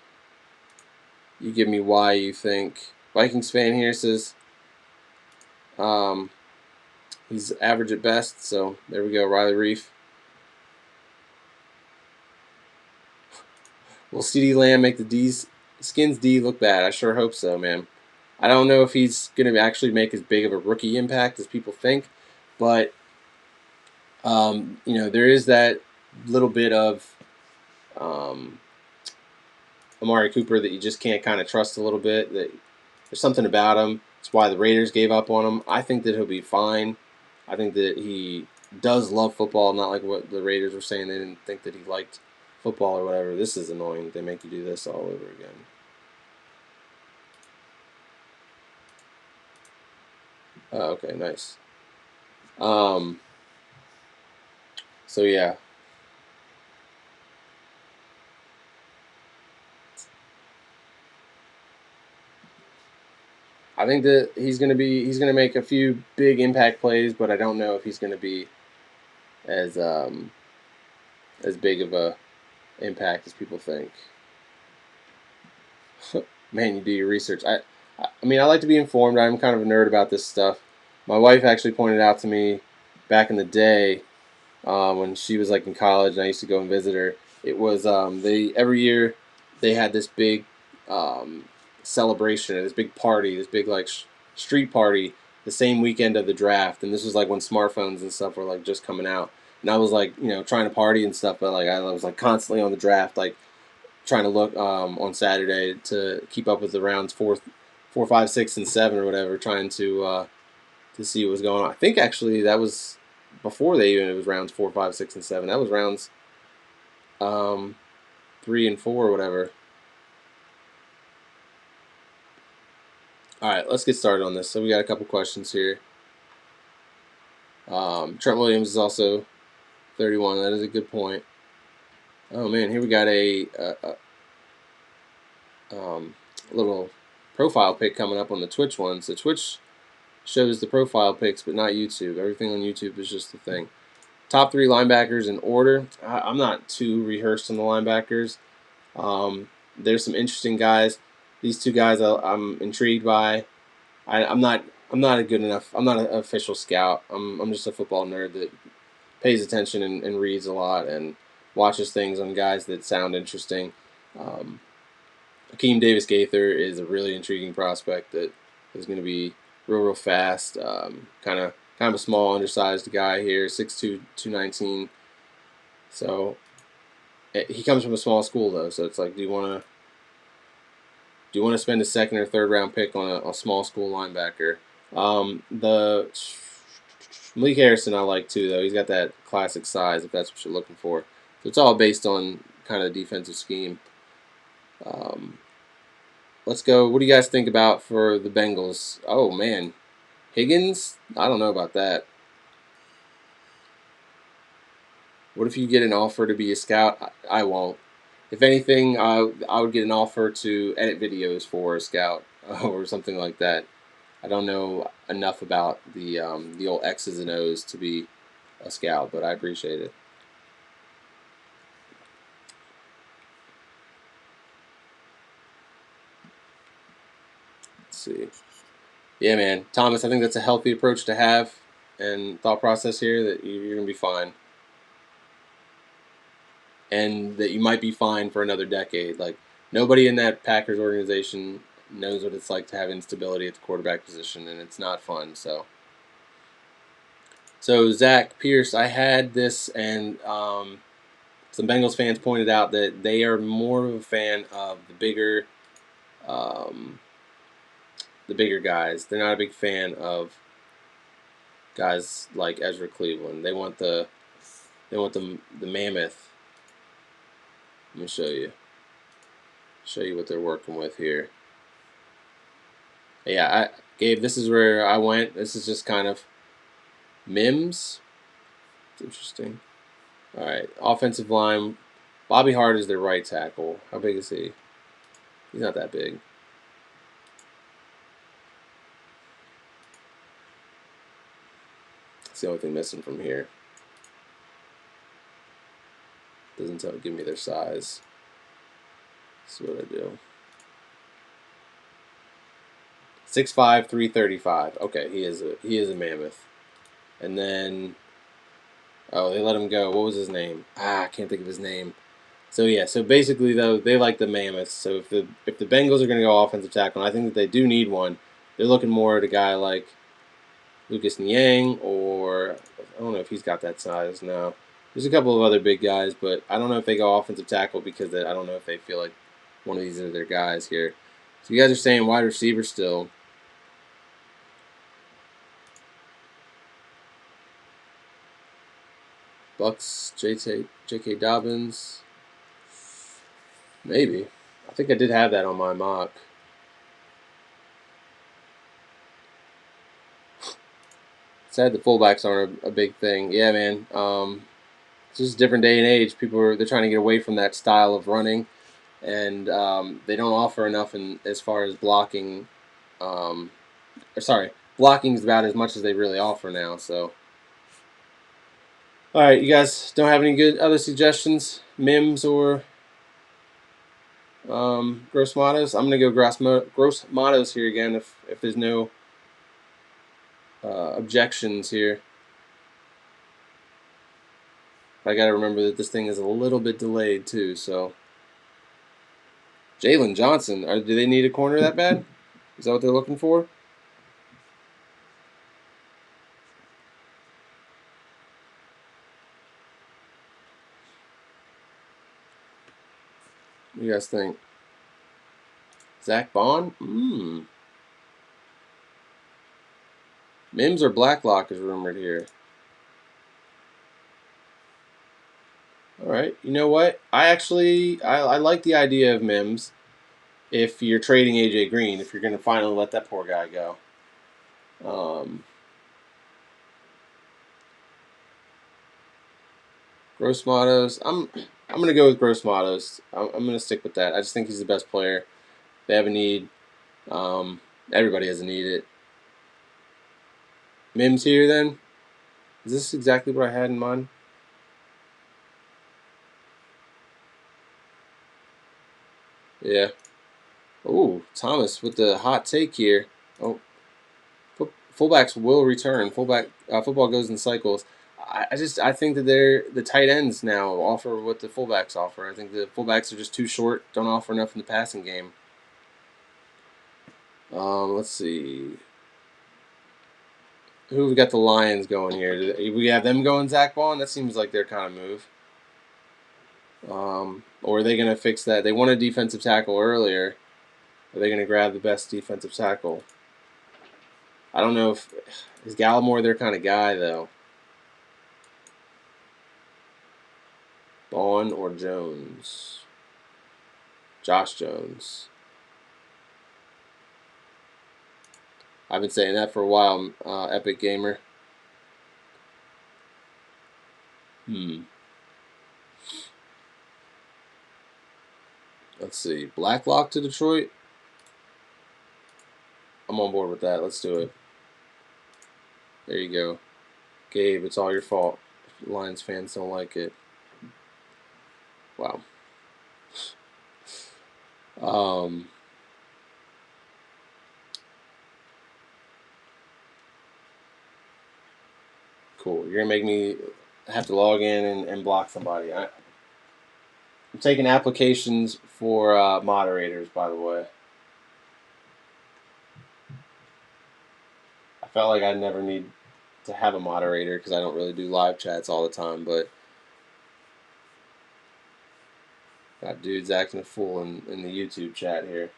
You give me why you think. Vikings fan here says he's average at best, so there we go. Riley Reef. Will CeeDee Lamb make the Skins D look bad? I sure hope so, man. I don't know if he's going to actually make as big of a rookie impact as people think, but there is that little bit of Amari Cooper that you just can't kind of trust a little bit. That there's something about him. It's why the Raiders gave up on him. I think that he'll be fine. I think that he does love football, not like what the Raiders were saying. They didn't think that he liked football or whatever. This is annoying. They make you do this all over again. Oh, okay, nice. So yeah. I think that he's gonna make a few big impact plays, but I don't know if he's gonna be as big of a impact as people think. Man, you do your research. I mean, I like to be informed. I'm kind of a nerd about this stuff. My wife actually pointed out to me back in the day when she was like in college, and I used to go and visit her. It was they every year they had this big celebration, this big party, this big like street party the same weekend of the draft, and this was like when smartphones and stuff were like just coming out. And I was like, trying to party and stuff, but like I was like constantly on the draft, like trying to look on Saturday to keep up with the rounds 4, 5, 6, and 7 or whatever, trying to see what was going on. I think actually that was before it was rounds 4, 5, 6, and 7. That was rounds 3 and 4 or whatever. All right, let's get started on this. So we got a couple questions here. Trent Williams is also 31. That is a good point. Oh man, here we got a little profile pic coming up on the Twitch one. So Twitch shows the profile pics, but not YouTube. Everything on YouTube is just the thing. Top 3 linebackers in order. I'm not too rehearsed on the linebackers. There's some interesting guys. These 2 guys I'm intrigued by. I'm not a good enough. I'm not an official scout. I'm just a football nerd that pays attention and reads a lot and watches things on guys that sound interesting. Um, Davis Gaither is a really intriguing prospect that is going to be real fast. Kind of a small, undersized guy here, 6'2", 219. So he comes from a small school though, so it's like, do you want to spend a second or third round pick on a small school linebacker? The Malik Harrison I like too though. He's got that classic size if that's what you're looking for. So it's all based on kind of the defensive scheme. Um, let's go. What do you guys think about for the Bengals? Oh man, Higgins? I don't know about that. What if you get an offer to be a scout? I won't. If anything, I would get an offer to edit videos for a scout or something like that. I don't know enough about the old X's and O's to be a scout, but I appreciate it. Let's see. Yeah, man, Thomas. I think that's a healthy approach to have and thought process here that you're gonna be fine, and that you might be fine for another decade. Like nobody in that Packers organization knows what it's like to have instability at the quarterback position, and it's not fun. So Zach Pierce, I had this, and some Bengals fans pointed out that they are more of a fan of um, the bigger guys. They're not a big fan of guys like Ezra Cleveland. They want the mammoth. Let me show you what they're working with here. Yeah, Gabe, this is where I went. This is just kind of Mims. It's interesting. All right, offensive line. Bobby Hart is their right tackle. How big is he? He's not that big. That's the only thing missing from here. Doesn't give me their size. That's what I do. 6'5", 335. Okay, he is a mammoth. And then, oh, they let him go. What was his name? I can't think of his name. So yeah, so basically though, they like the mammoths. So if the Bengals are going to go offensive tackle, and I think that they do need one, they're looking more at a guy like Lucas Niang, or I don't know if he's got that size now. There's a couple of other big guys, but I don't know if they go offensive tackle because I don't know if they feel like one of these are their guys here. So you guys are saying wide receiver still. Bucks, J.K. Dobbins. Maybe. I think I did have that on my mock. Sad the fullbacks aren't a big thing. Yeah, man. It's just a different day and age. They're trying to get away from that style of running, and they don't offer enough as far as blocking. Blocking is about as much as they really offer now. So, all right, you guys don't have any good other suggestions, Mims or Gross Matos? I'm gonna go Gross Matos here again if there's no objections here. I got to remember that this thing is a little bit delayed too. So, Jalen Johnson, do they need a corner that bad? Is that what they're looking for? What do you guys think? Zach Bond? Mims or Blacklock is rumored here. All right. You know what? I like the idea of Mims if you're trading AJ Green, if you're going to finally let that poor guy go. Gross Matos. I'm going to go with Gross Matos. I'm going to stick with that. I just think he's the best player. They have a need. Everybody has a need. Mims here then? Is this exactly what I had in mind? Yeah. Oh, Thomas with the hot take here. Oh, fullbacks will return. Football goes in cycles. I think that the tight ends now offer what the fullbacks offer. I think the fullbacks are just too short, don't offer enough in the passing game. Let's see. Who we got the Lions going here? Do we have them going Zach Bond? That seems like their kind of move. Or are they going to fix that? They won a defensive tackle earlier. Are they going to grab the best defensive tackle? I don't know if is Gallimore their kind of guy though. Bond or Jones? Josh Jones. I've been saying that for a while. Epic Gamer. Let's see. Blacklock to Detroit. I'm on board with that. Let's do it. There you go. Gabe, it's all your fault. Lions fans don't like it. Wow. Cool. You're going to make me have to log in and block somebody. I'm taking applications for moderators, by the way. I felt like I'd never need to have a moderator because I don't really do live chats all the time, but got dudes acting a fool in the YouTube chat here.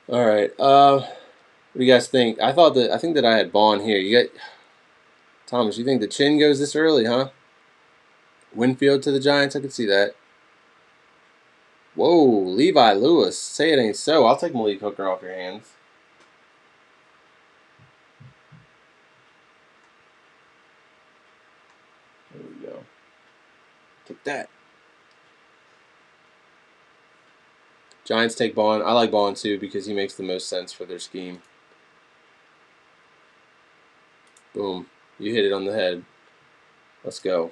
All right. What do you guys think? I think that I had Bond here. You got Thomas. You think the chin goes this early, huh? Winfield to the Giants. I could see that. Whoa, Levi Lewis. Say it ain't so. I'll take Malik Hooker off your hands. There we go. Take that. Giants take Bond. I like Bond too because he makes the most sense for their scheme. Boom. You hit it on the head. Let's go.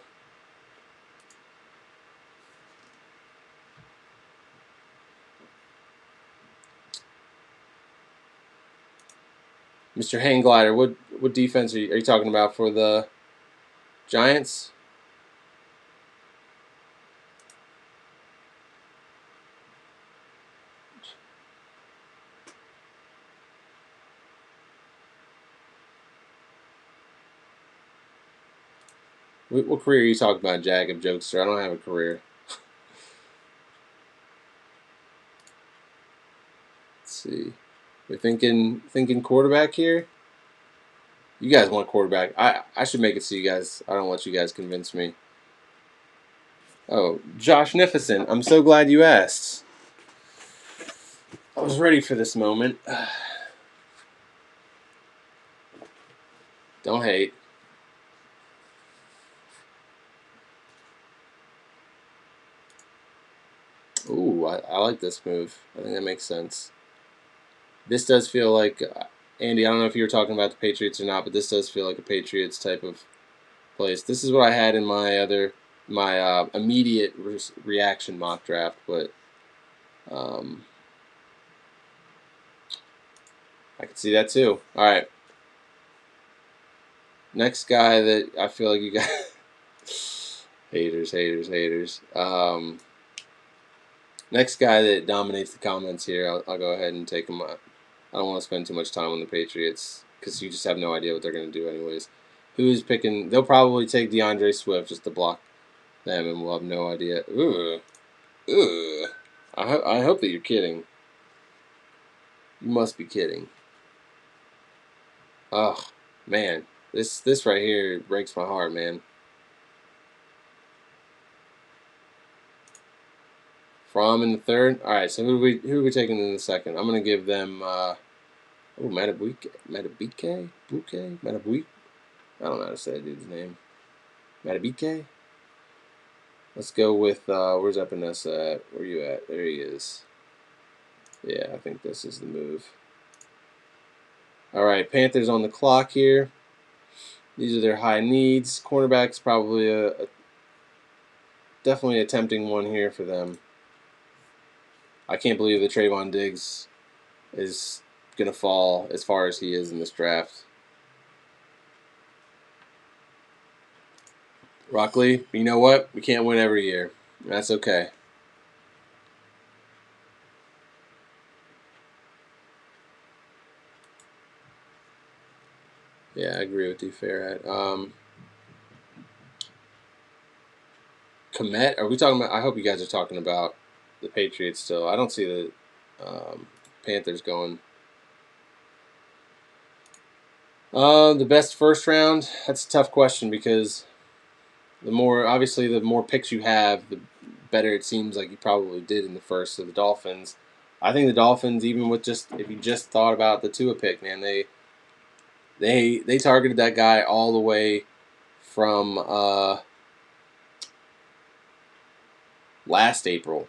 Mr. Hang Glider, what defense are you talking about for the Giants? What career are you talking about, Jag of Jokester? I don't have a career. Let's see. We're thinking quarterback here. You guys want quarterback. I should make it so you guys. I don't let you guys convince me. Oh, Josh Nifison. I'm so glad you asked. I was ready for this moment. Don't hate. Ooh, I like this move. I think that makes sense. This does feel like, Andy, I don't know if you were talking about the Patriots or not, but this does feel like a Patriots type of place. This is what I had in my immediate reaction mock draft, but I can see that too. All right. Next guy that I feel like you got haters. Next guy that dominates the comments here, I'll go ahead and take him up. I don't want to spend too much time on the Patriots because you just have no idea what they're going to do anyways. Who's picking? They'll probably take DeAndre Swift just to block them, and we'll have no idea. Ooh. I hope that you're kidding. You must be kidding. Oh, man. This right here breaks my heart, man. From in the third. All right, so who are we taking in the second? I'm gonna give them. Matabuike. I don't know how to say that dude's name. Matabike. Let's go with where's Epinesa at? Where you at? There he is. Yeah, I think this is the move. All right, Panthers on the clock here. These are their high needs. Cornerback's probably a definitely a tempting one here for them. I can't believe that Trayvon Diggs is going to fall as far as he is in this draft. Rockley, you know what? We can't win every year. That's okay. Yeah, I agree with you, Fairhead. Komet, are we talking about? I hope you guys are talking about the Patriots still. I don't see the Panthers going. The best first round. That's a tough question because the more picks you have, the better it seems like you probably did in the first. So the Dolphins, I think the Dolphins, even with just if you just thought about the Tua pick, man, they targeted that guy all the way from last April.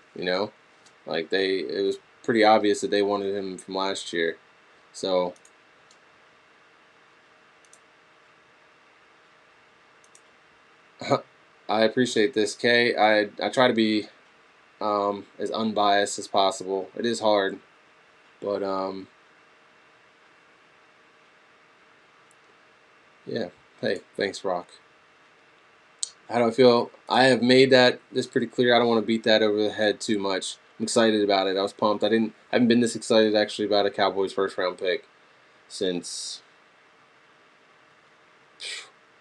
Like it was pretty obvious that they wanted him from last year. So I appreciate this, Kay. I try to be as unbiased as possible. It is hard, but yeah. Hey, thanks, Rock. How do I feel? I have made this pretty clear. I don't want to beat that over the head too much. I'm excited about it. I was pumped. I haven't been this excited actually about a Cowboys first round pick since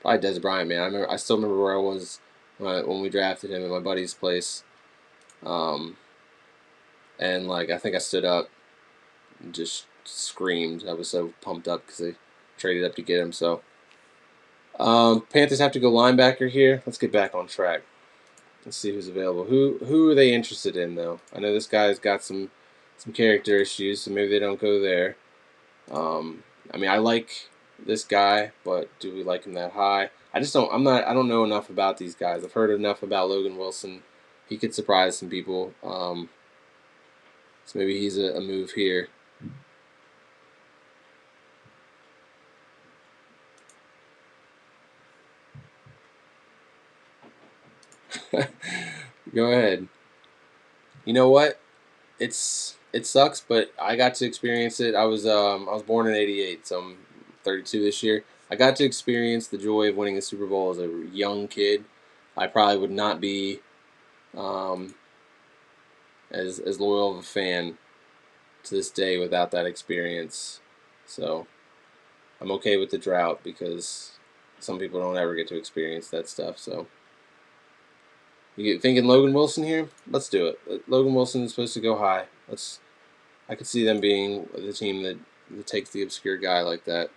probably Des Bryant, man. I still remember where I was when we drafted him at my buddy's place, and like I think I stood up and just screamed. I was so pumped up because they traded up to get him. So Panthers have to go linebacker here. Let's get back on track. Let's see who's available. Who are they interested in though? I know this guy's got some character issues, so maybe they don't go there. I mean, I like this guy, but do we like him that high? I just don't. I don't know enough about these guys. I've heard enough about Logan Wilson. He could surprise some people. So maybe he's a move here. Go ahead. You know what? It sucks, but I got to experience it. I was born in '88, so I'm 32 this year. I got to experience the joy of winning a Super Bowl as a young kid. I probably would not be um, as loyal of a fan to this day without that experience. So I'm okay with the drought because some people don't ever get to experience that stuff. So you thinking Logan Wilson here? Let's do it. Logan Wilson is supposed to go high. I could see them being the team that takes the obscure guy like that.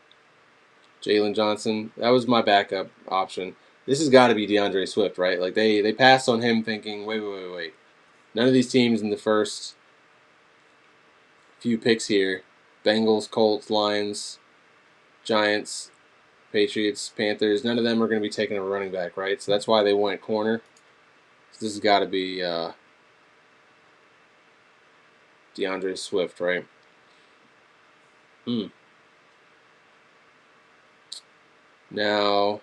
Jalen Johnson, that was my backup option. This has got to be DeAndre Swift, right? Like they passed on him thinking, wait. None of these teams in the first few picks here, Bengals, Colts, Lions, Giants, Patriots, Panthers, none of them are going to be taking a running back, right? So that's why they went corner. So this has got to be DeAndre Swift, right? Now,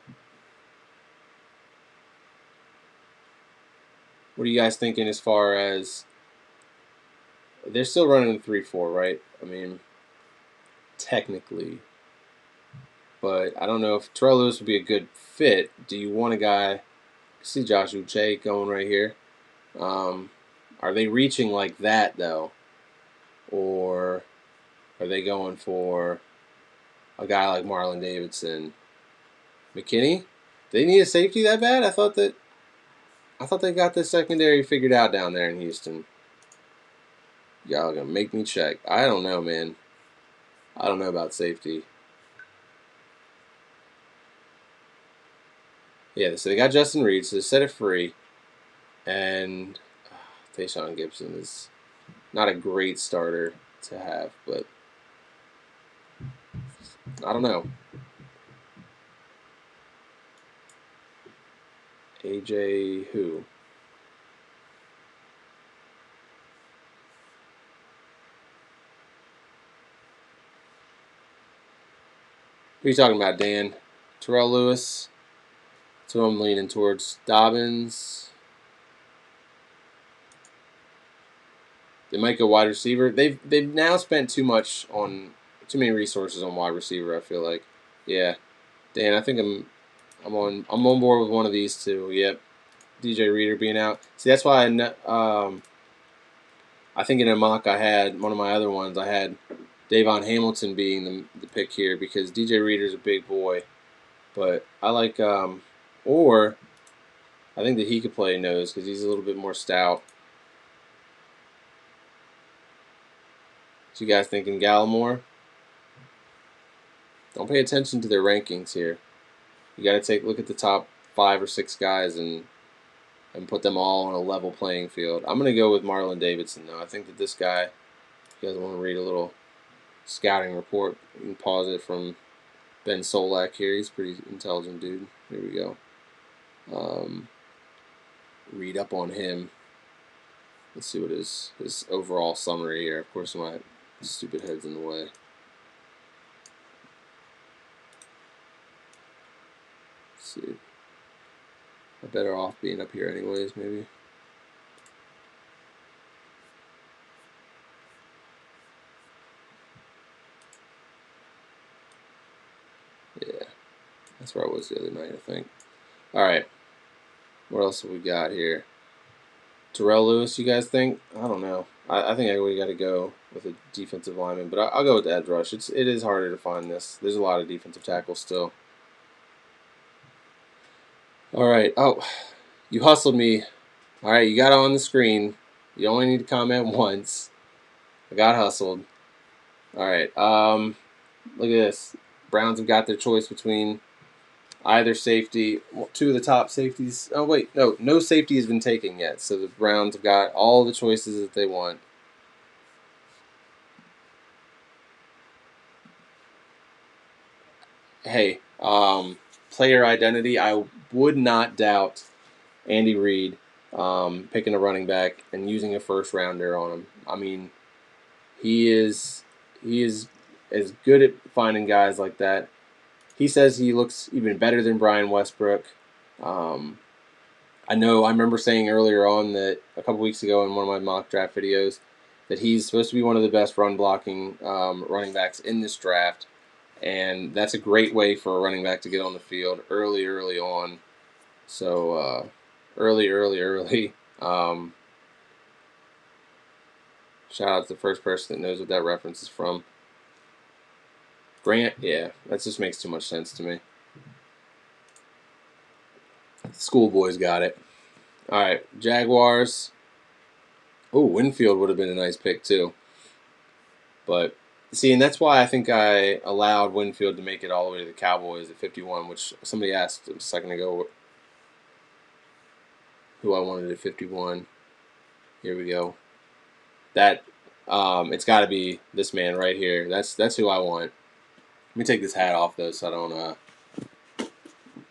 what are you guys thinking as far as they're still running the 3-4, right? I mean, technically. But I don't know if Terrell Lewis would be a good fit. Do you want a guy? See Josh Uche going right here. Are they reaching like that though, or are they going for a guy like Marlon Davidson, McKinney? They need a safety that bad? I thought they got this secondary figured out down there in Houston. Y'all gonna make me check. I don't know, man. I don't know about safety. Yeah, so they got Justin Reed, so they set it free. And Tayshaun Gibson is not a great starter to have, but I don't know. AJ who? Who are you talking about, Dan? Terrell Lewis? So I'm leaning towards Dobbins. They might go wide receiver. They've now spent too many resources on wide receiver. I feel like, yeah. Dan, I think I'm on board with one of these two. Yep, DJ Reader being out. See, that's why I think in a mock I had one of my other ones. I had Davon Hamilton being the pick here because DJ Reader's a big boy, but I like or I think that he could play nose because he's a little bit more stout. So you guys thinking Gallimore? Don't pay attention to their rankings here. You got to look at the top 5 or 6 guys and put them all on a level playing field. I'm going to go with Marlon Davidson, though. I think that this guy, if you guys want to read a little scouting report, you can pause it from Ben Solak here. He's a pretty intelligent dude. Here we go. Read up on him. Let's see what his overall summary here. Of course, my stupid head's in the way. Let's see. I'm better off being up here anyways, maybe. Yeah, that's where I was the other night, I think. All right, what else have we got here? Terrell Lewis, you guys think? I don't know. I think we got to go with a defensive lineman, but I'll go with the edge rush. It is harder to find this. There's a lot of defensive tackles still. All right. Oh, you hustled me. All right, you got it on the screen. You only need to comment once. I got hustled. All right. Look at this. Browns have got their choice between either safety. 2 of the top safeties. Oh wait, no safety has been taken yet. So the Browns have got all the choices that they want. Hey, player identity. I would not doubt Andy Reid picking a running back and using a first rounder on him. I mean, he is as good at finding guys like that. He says he looks even better than Brian Westbrook. I remember saying earlier on that a couple weeks ago in one of my mock draft videos that he's supposed to be one of the best run blocking running backs in this draft. And that's a great way for a running back to get on the field early on. So early. Shout out to the first person that knows what that reference is from. Grant, yeah, that just makes too much sense to me. Schoolboys got it. All right, Jaguars. Oh, Winfield would have been a nice pick too. But see, and that's why I think I allowed Winfield to make it all the way to the Cowboys at 51, which somebody asked a second ago who I wanted at 51. Here we go. That it's got to be this man right here. That's who I want. Let me take this hat off though, so I don't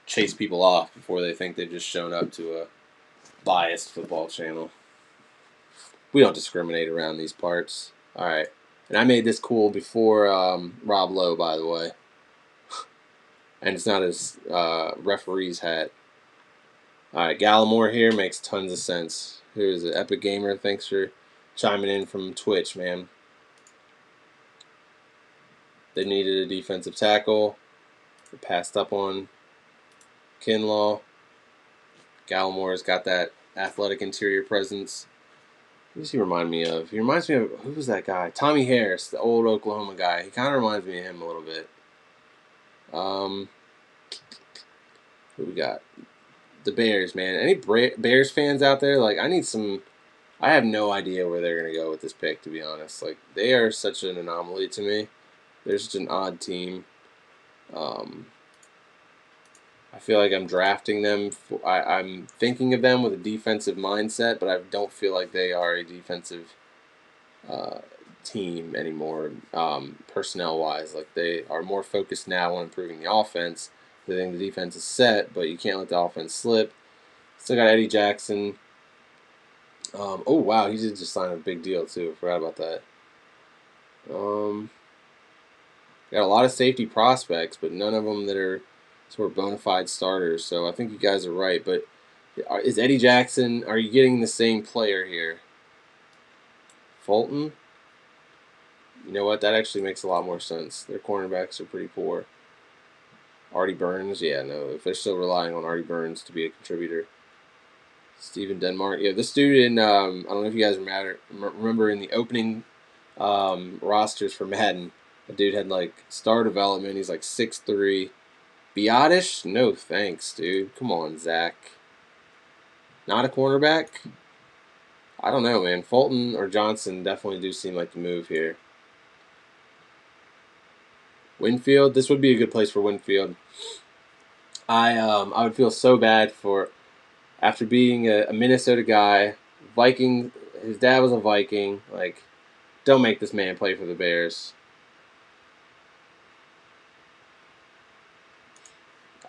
chase people off before they think they've just shown up to a biased football channel. We don't discriminate around these parts. All right. And I made this cool before Rob Lowe, by the way. And it's not his referee's hat. All right, Gallimore here makes tons of sense. Here's an Epic Gamer. Thanks for chiming in from Twitch, man. They needed a defensive tackle. They passed up on Kinlaw. Gallimore's got that athletic interior presence. Who does he remind me of? He reminds me of, who was that guy? Tommy Harris, the old Oklahoma guy. He kind of reminds me of him a little bit. Who we got? The Bears, man. Any Bears fans out there? Like, I have no idea where they're going to go with this pick, to be honest. Like, they are such an anomaly to me. They're such an odd team. I feel like I'm drafting them. I'm thinking of them with a defensive mindset, but I don't feel like they are a defensive team anymore, personnel-wise. Like, they are more focused now on improving the offense. They think the defense is set, but you can't let the offense slip. Still got Eddie Jackson. Oh, wow, he did just sign a big deal, too. I forgot about that. Got a lot of safety prospects, but none of them that are sort of bona fide starters. So I think you guys are right. But is Eddie Jackson, are you getting the same player here Fulton. You know what? That actually makes a lot more sense. Their cornerbacks are pretty poor. Artie Burns, yeah, no. If they're still relying on Artie Burns to be a contributor. Steven Denmark, yeah. This dude in I don't know if you guys remember in the opening rosters for Madden, the dude had like star development. He's like 6'3". Biotish? No thanks, dude. Come on, Zach. Not a cornerback? I don't know, man. Fulton or Johnson definitely do seem like the move here. Winfield, this would be a good place for Winfield. I would feel so bad for after being a Minnesota guy, Viking. His dad was a Viking. Like, don't make this man play for the Bears.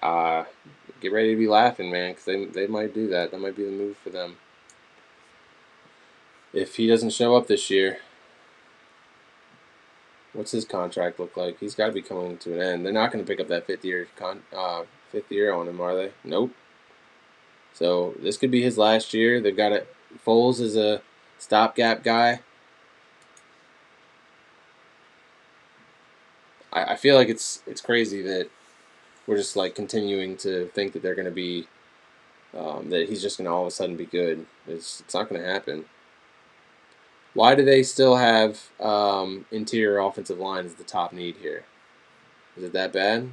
Uh, get ready to be laughing, man, because they might do that. That might be the move for them. If he doesn't show up this year, what's his contract look like? He's got to be coming to an end. They're not going to pick up that fifth year on him, are they? Nope. So this could be his last year. They've got it. Foles is a stopgap guy. I feel like it's crazy that we're just like continuing to think that they're going to be that he's just going to all of a sudden be good. It's not going to happen. Why do they still have interior offensive line as the top need here? Is it that bad?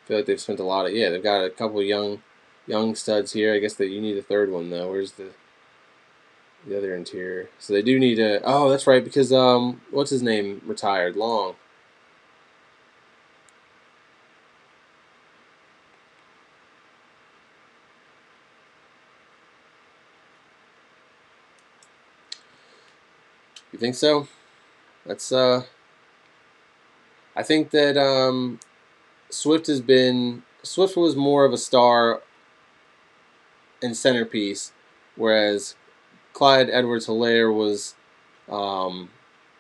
I feel like they've spent a lot of they've got a couple of young studs here. I guess that you need a third one though. Where's the other interior? So they do need a. Oh, that's right, because what's his name retired? Long. You think so? That's I think that Swift was more of a star and centerpiece, whereas Clyde Edwards-Helaire was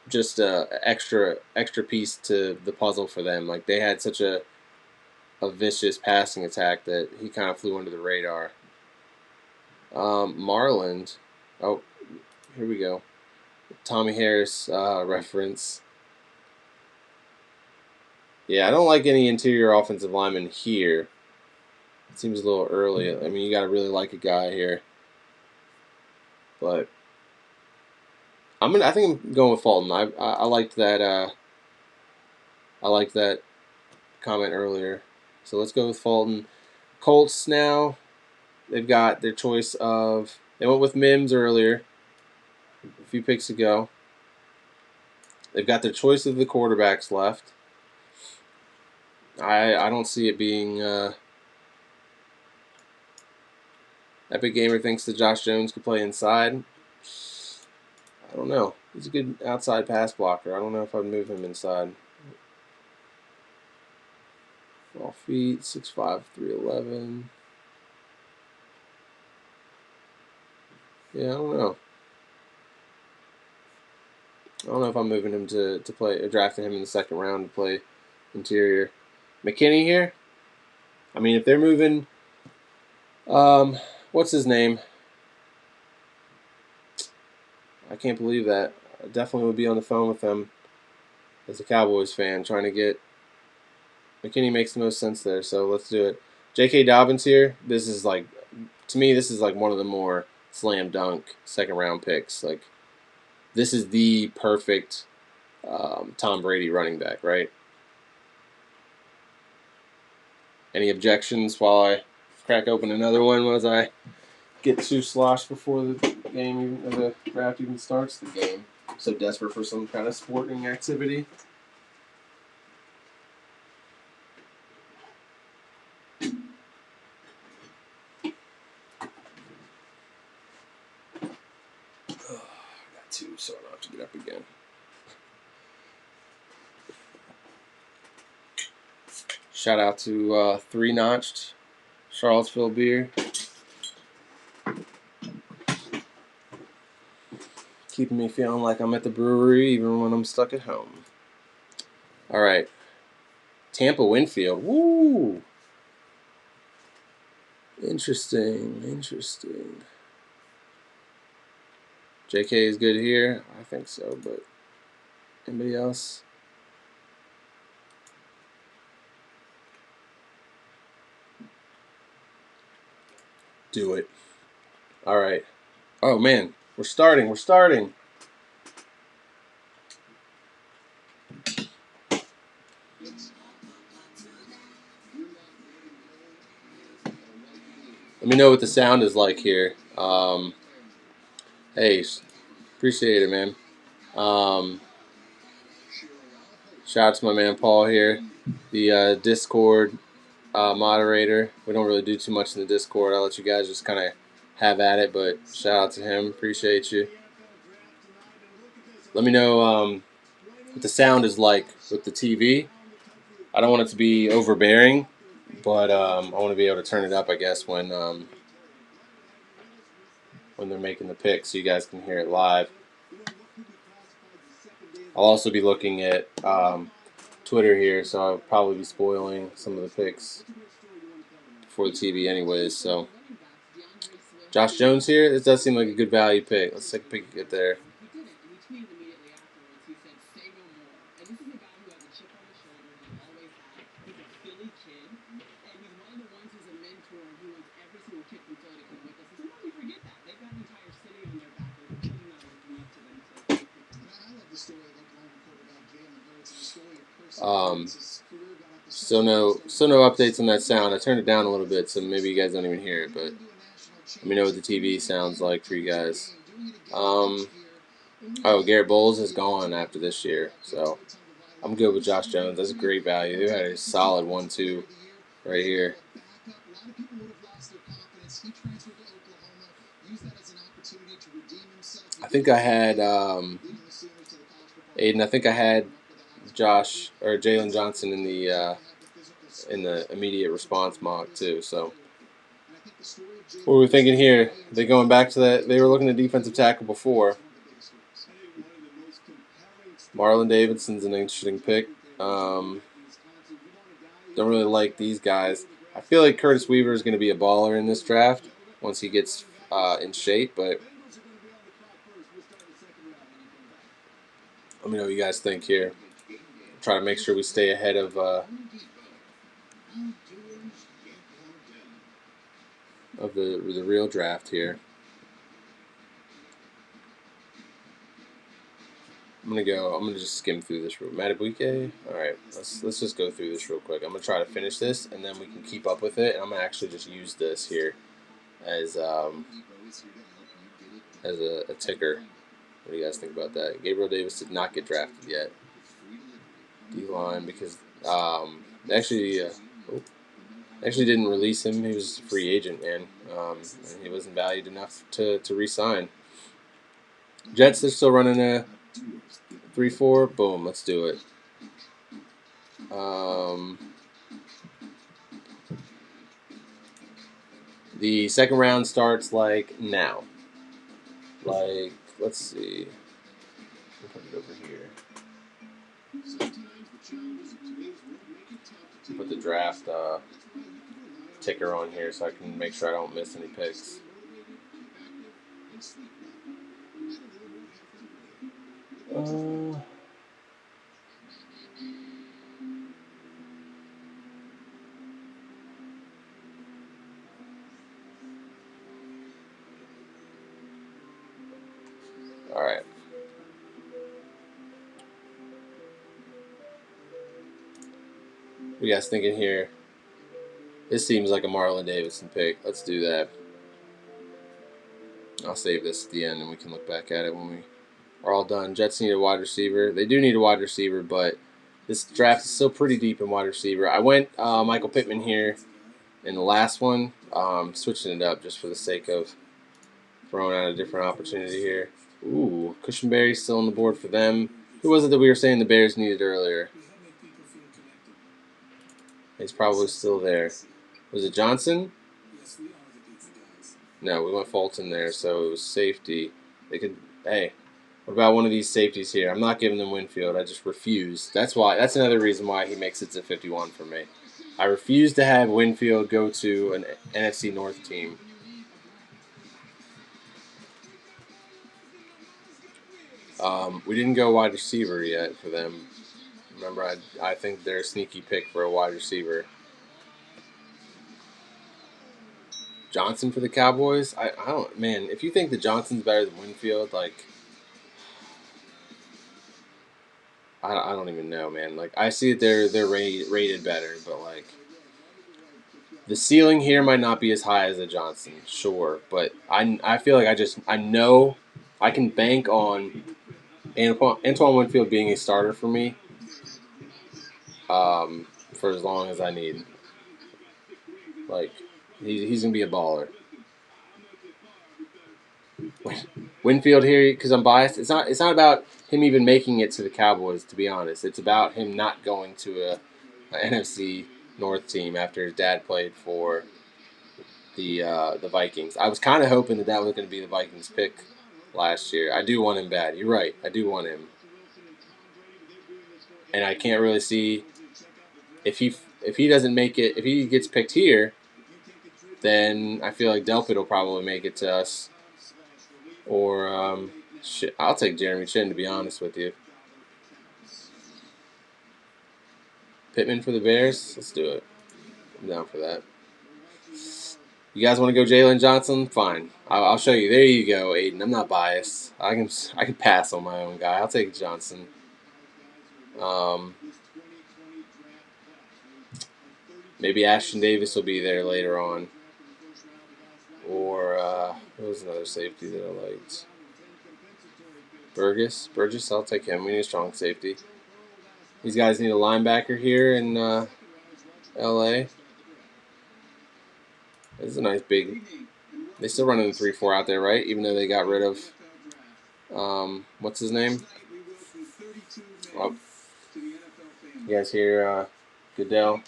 just a extra piece to the puzzle for them. Like they had such a vicious passing attack that he kind of flew under the radar. Marland, oh, here we go. Tommy Harris reference. Yeah, I don't like any interior offensive lineman here. It seems a little early. I mean, you got to really like a guy here. But I think I'm going with Fulton. I liked that. I liked that comment earlier. So let's go with Fulton. Colts now. They've got their choice of. They went with Mims earlier, a few picks ago. They've got their choice of the quarterbacks left. I don't see it being. Epic Gamer thinks that Josh Jones could play inside. I don't know. He's a good outside pass blocker. I don't know if I'd move him inside. 12 feet, 6'5", 311. Yeah, I don't know. I don't know if I'm moving him to play or drafting him in the second round to play interior. McKinney here. I mean, if they're moving, what's his name? I can't believe that. I definitely would be on the phone with them as a Cowboys fan trying to get. McKinney makes the most sense there, so let's do it. J.K. Dobbins here. This is like, to me, this is like one of the more slam dunk second round picks. Like, this is the perfect Tom Brady running back, right? Any objections while I crack open another one as I get too sloshed before the game, the draft even starts? The game. So desperate for some kind of sporting activity. I got two, so I don't have to get up again. Shout out to Three Notched Charlottesville beer. Keeping me feeling like I'm at the brewery even when I'm stuck at home. All right. Tampa Winfield. Woo! Interesting. JK is good here. I think so, but anybody else? Do it. All right. Oh, man. We're starting. We're starting. Let me know what the sound is like here. Hey, appreciate it, man. Shout out to my man Paul here, the Discord moderator. We don't really do too much in the Discord. I'll let you guys just kind of have at it, but shout out to him. Appreciate you. Let me know what the sound is like with the TV. I don't want it to be overbearing, but I want to be able to turn it up, I guess, when they're making the pick so you guys can hear it live. I'll also be looking at Twitter here, so I'll probably be spoiling some of the picks for the TV anyways. So Josh Jones here. This does seem like a good value pick. Let's take a peek at there. Still no updates on that sound. I turned it down a little bit, so maybe you guys don't even hear it. But let me know what the TV sounds like for you guys. Oh, Garrett Bowles is gone after this year, so I'm good with Josh Jones. That's a great value. They had a solid 1-2 right here. I think I had Aiden. I think I had Josh or Jalen Johnson in the immediate response mock too. So what were we thinking here? Are they going back to that? They were looking at defensive tackle before. Marlon Davidson's an interesting pick. Don't really like these guys. I feel like Curtis Weaver is going to be a baller in this draft once he gets in shape, but let me know what you guys think here. Try to make sure we stay ahead of the real draft here. I'm gonna just skim through this real Matabuike. Alright, let's just go through this real quick. I'm gonna try to finish this and then we can keep up with it, and I'm gonna actually just use this here as a ticker. What do you guys think about that? Gabriel Davis did not get drafted yet. D-line because they actually didn't release him. He was a free agent, man. And he wasn't valued enough to re-sign. Jets, they're still running a 3-4. Boom, let's do it. The second round starts like now. Like, let's see. I'll put it over here. Put the draft ticker on here so I can make sure I don't miss any picks. All right. What you guys thinking here? This seems like a Marlon Davidson pick. Let's do that. I'll save this at the end and we can look back at it when we are all done. Jets need a wide receiver. They do need a wide receiver, but this draft is still pretty deep in wide receiver. I went Michael Pittman here in the last one, switching it up just for the sake of throwing out a different opportunity here. Ooh, Cushionberry's still on the board for them. Who was it that we were saying the Bears needed earlier? He's probably still there. Was it Johnson? No, we went Fulton there, so it was safety. They could. Hey, what about one of these safeties here? I'm not giving them Winfield. I just refuse. That's another reason why he makes it to 51 for me. I refuse to have Winfield go to an NFC North team. We didn't go wide receiver yet for them. Remember, I think they're a sneaky pick for a wide receiver. Johnson for the Cowboys. I don't, man. If you think that Johnson's better than Winfield, like I don't even know, man. Like I see that they're rated better, but like the ceiling here might not be as high as the Johnson, sure. But I feel like I know I can bank on Antoine Winfield being a starter for me, for as long as I need. Like he's gonna be a baller. Winfield here, because I'm biased. It's not about him even making it to the Cowboys. To be honest, it's about him not going to a NFC North team after his dad played for the Vikings. I was kind of hoping that that was going to be the Vikings pick last year. I do want him bad. You're right. I do want him, and I can't really see if he doesn't make it. If he gets picked here, then I feel like Delpit will probably make it to us. Or I'll take Jeremy Chin, to be honest with you. Pittman for the Bears. Let's do it. I'm down for that. You guys want to go Jalen Johnson? Fine. I'll show you. There you go, Aiden. I'm not biased. I can pass on my own guy. I'll take Johnson. Maybe Ashton Davis will be there later on. Or what was another safety that I liked? Burgess. I'll take him. We need a strong safety. These guys need a linebacker here in L.A. This is a nice big. They still running the 3-4 out there, right? Even though they got rid of what's his name? Oh, you guys hear Goodell?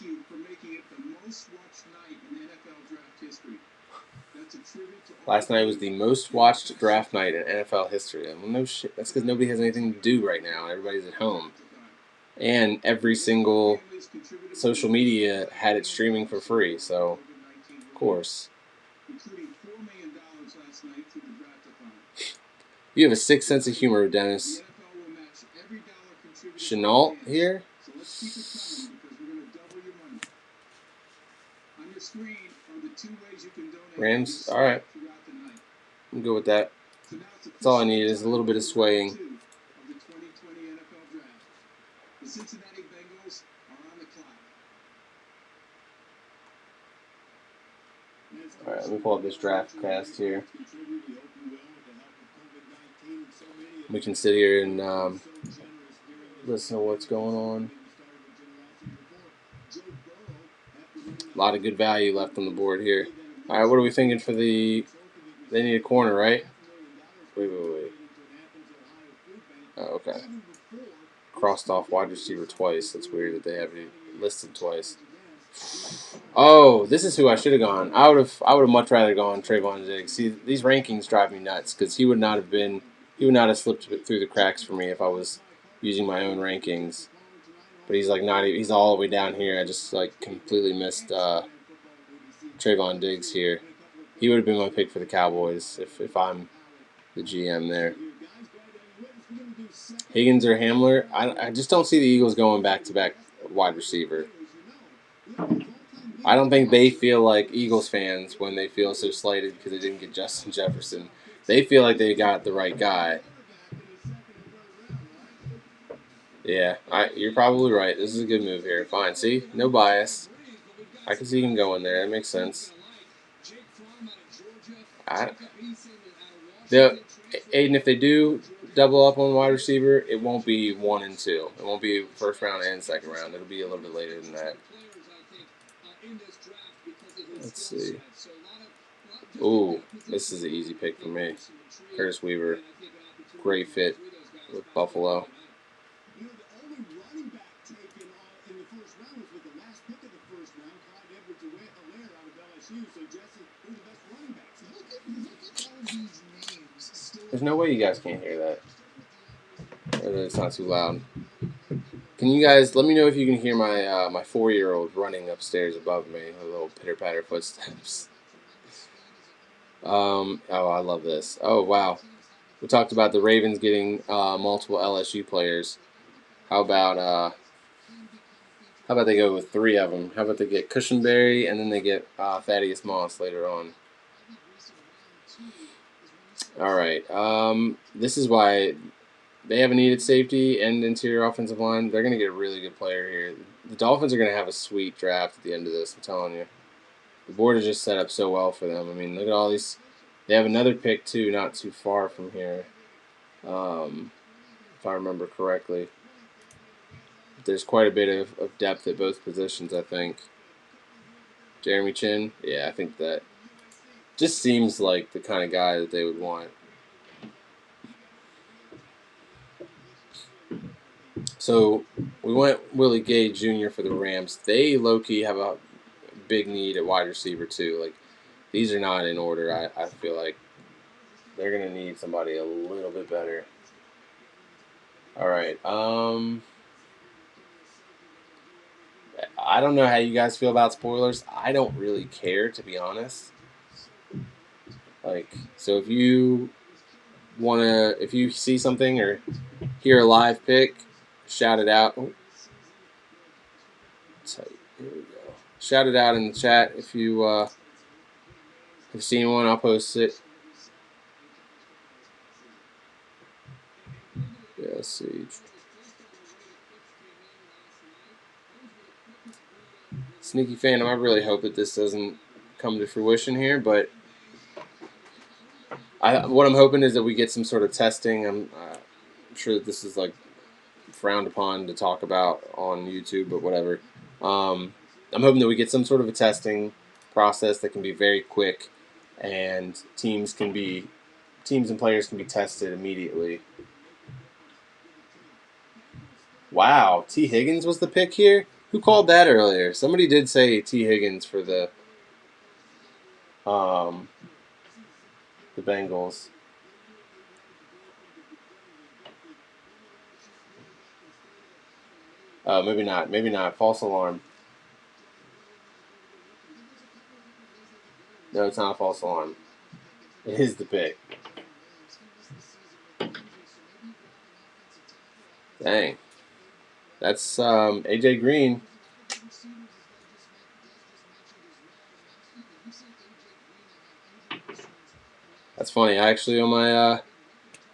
Last night was the most watched draft night in NFL history. Well, no shit. That's because nobody has anything to do right now. Everybody's at home. And every single social media had it streaming for free. So, of course. You have a sick sense of humor, Dennis. Chenault here? Rams? Alright. I'm good with that. That's all I need is a little bit of swaying. Alright, let me pull up this draft cast here. We can sit here and listen to what's going on. A lot of good value left on the board here. Alright, what are we thinking for the... They need a corner, right? Wait. Oh, okay. Crossed off wide receiver twice. That's weird that they have it listed twice. Oh, this is who I should have gone. I would have much rather gone Trayvon Diggs. See, these rankings drive me nuts because he would not have slipped through the cracks for me if I was using my own rankings. But he's like not. He's all the way down here. I just like completely missed Trayvon Diggs here. He would have been my pick for the Cowboys if I'm the GM there. Higgins or Hamler, I just don't see the Eagles going back-to-back wide receiver. I don't think they feel like Eagles fans when they feel so slighted because they didn't get Justin Jefferson. They feel like they got the right guy. Yeah, you're probably right. This is a good move here. Fine, see? No bias. I can see him going there. That makes sense. Aiden, if they do double up on wide receiver, it won't be 1 and 2. It won't be first round and second round. It'll be a little bit later than that. Let's see. Ooh, this is an easy pick for me. Curtis Weaver. Great fit with Buffalo. There's no way you guys can't hear that. Or that it's not too loud. Can you guys let me know if you can hear my my 4-year-old running upstairs above me with little pitter-patter footsteps? Oh, I love this. Oh, wow. We talked about the Ravens getting multiple LSU players. How about they go with 3 of them? How about they get Cushionberry and then they get Thaddeus Moss later on? All right. This is why they have a needed safety and interior offensive line. They're going to get a really good player here. The Dolphins are going to have a sweet draft at the end of this, I'm telling you. The board is just set up so well for them. I mean, look at all these. They have another pick, too, not too far from here, if I remember correctly. There's quite a bit of depth at both positions, I think. Jeremy Chin, yeah, I think that just seems like the kind of guy that they would want. So we went Willie Gay Jr. for the Rams. They low-key have a big need at wide receiver, too. Like, these are not in order. I feel like they're going to need somebody a little bit better. All right. I don't know how you guys feel about spoilers. I don't really care, to be honest. Like, so if you if you see something or hear a live pick, shout it out. Oh, here we go. Shout it out in the chat if you have seen one. I'll post it. Yeah, let's see. Sneaky Phantom, I really hope that this doesn't come to fruition here, but what I'm hoping is that we get some sort of testing. I'm sure that this is like frowned upon to talk about on YouTube, but whatever. I'm hoping that we get some sort of a testing process that can be very quick, and teams and players can be tested immediately. Wow, T. Higgins was the pick here? Who called that earlier? Somebody did say T. Higgins for the Bengals. Maybe not. Maybe not. False alarm. No, it's not a false alarm. It is the pick. Dang. That's AJ Green. That's funny. I actually on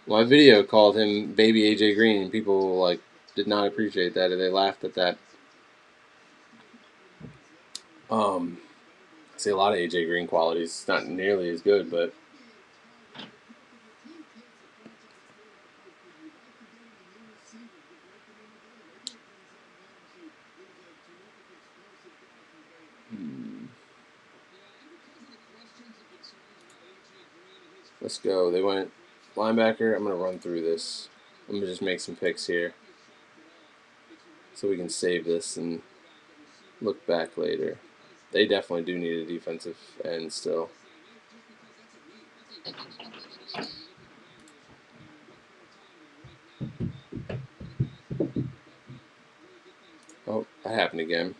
my video called him Baby AJ Green, and people like did not appreciate that, or they laughed at that. I see a lot of AJ Green qualities. It's not nearly as good, but let's go. They went linebacker. I'm gonna run through this. I'm gonna just make some picks here, so we can save this and look back later. They definitely do need a defensive end still. Oh, that happened again.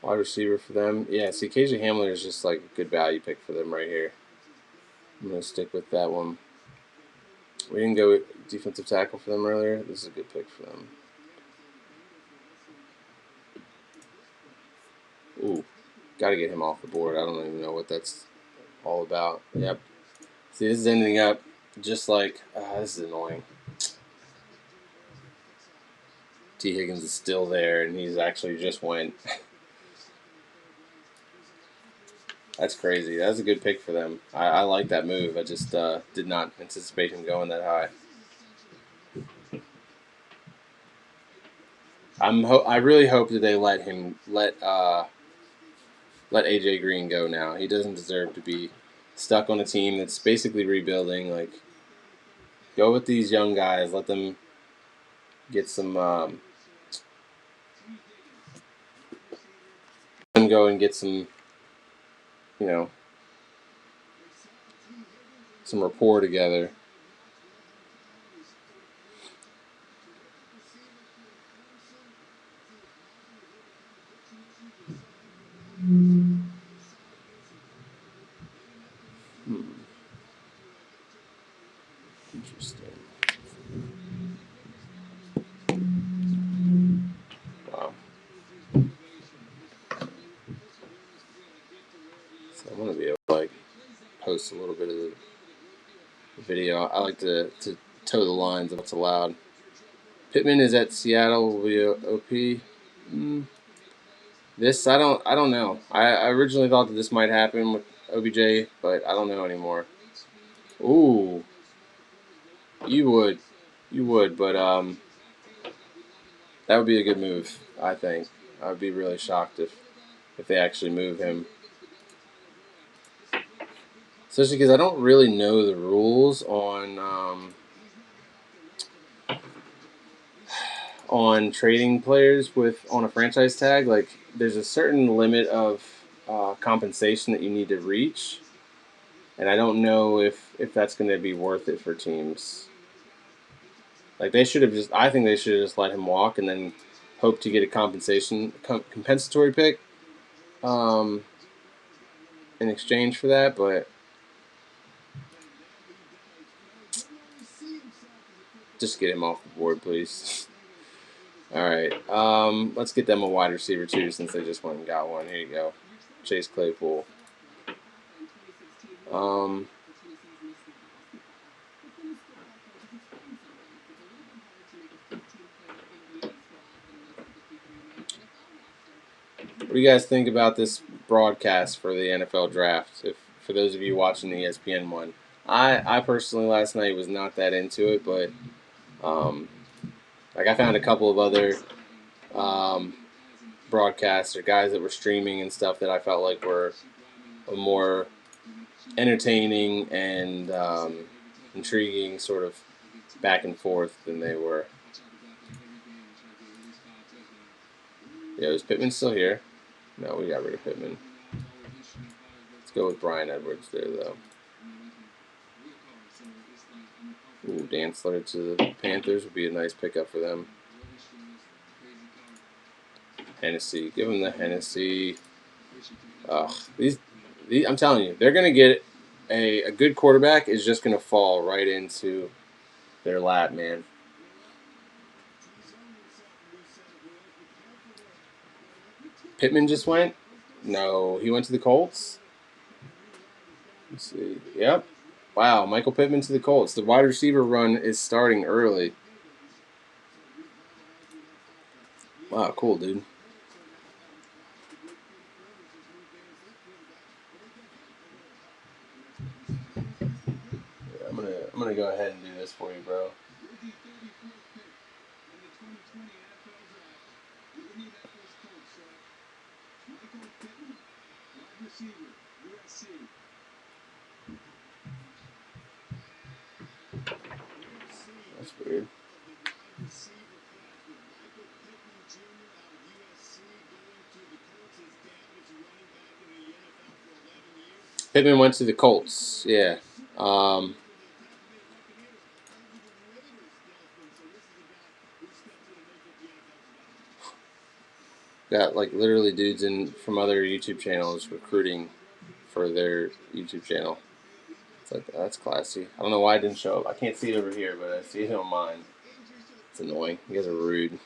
Wide receiver for them. Yeah, see, KJ Hamler is just like a good value pick for them right here. I'm going to stick with that one. We didn't go defensive tackle for them earlier. This is a good pick for them. Ooh, got to get him off the board. I don't even know what that's all about. Yep. See, this is ending up just like, this is annoying. T. Higgins is still there, and he's actually just went. That's crazy. That's a good pick for them. I like that move. I just did not anticipate him going that high. I really hope that they let AJ Green go now. He doesn't deserve to be stuck on a team that's basically rebuilding. Like, go with these young guys. Let them get some. Let them go and get some. You know, some rapport together. Interesting. Wow. So I'm gonna be able to like post a little bit of the video. I like to toe the lines of what's allowed. Pittman is at Seattle via OP. This I don't know. I originally thought that this might happen with OBJ, but I don't know anymore. Ooh, you would, but that would be a good move. I think I would be really shocked if they actually move him, especially because I don't really know the rules on trading players with on a franchise tag. Like, there's a certain limit of compensation that you need to reach, and I don't know if that's going to be worth it for teams. Like, they should have just. I think they should have just let him walk and then hope to get a compensatory pick um, in exchange for that. But just get him off the board, please. All right, let's get them a wide receiver too, since they just went and got one. Here you go, Chase Claypool. What do you guys think about this broadcast for the NFL draft? If for those of you watching the ESPN one, I personally last night was not that into it, but like I found a couple of other um, broadcasts or guys that were streaming and stuff that I felt like were more entertaining and intriguing, sort of back and forth than they were. Yeah, is Pittman still here? No, we got rid of Pittman. Let's go with Brian Edwards there, though. Ooh, Dantzler to the Panthers would be a nice pickup for them. Hennessy, give them the Hennessy. These, I'm telling you, they're gonna get a good quarterback is just gonna fall right into their lap, man. Pittman just went. No, he went to the Colts. Let's see. Yep. Wow, Michael Pittman to the Colts. The wide receiver run is starting early. Wow, cool, dude. Yeah, I'm gonna go ahead and do this for you, bro. That's weird. Pittman went to the Colts. Yeah. Um, got like literally dudes in from other YouTube channels recruiting for their YouTube channel. It's like that's classy. I don't know why it didn't show up. I can't see it over here, but I see it on mine. It's annoying. You guys are rude.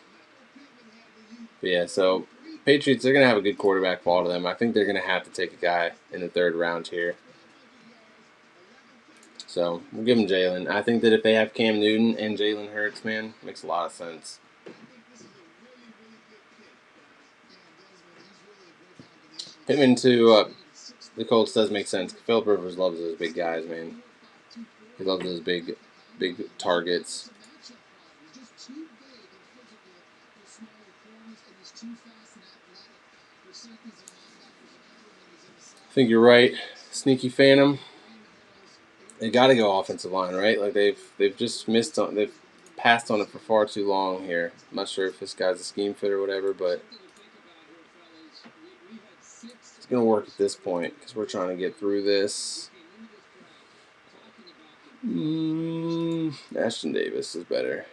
But yeah, so Patriots, they're gonna have a good quarterback fall to them. I think they're gonna have to take a guy in the third round here. So we'll give them Jalen. I think that if they have Cam Newton and Jalen Hurts, man, makes a lot of sense. Pittman to the Colts does make sense. Philip Rivers loves those big guys, man. He loves those big targets. I think you're right. Sneaky Phantom. They got to go offensive line, right? Like they've just missed on. They've passed on it for far too long here. I'm not sure if this guy's a scheme fit or whatever, but it's gonna work at this point because we're trying to get through this. Ashton Davis is better.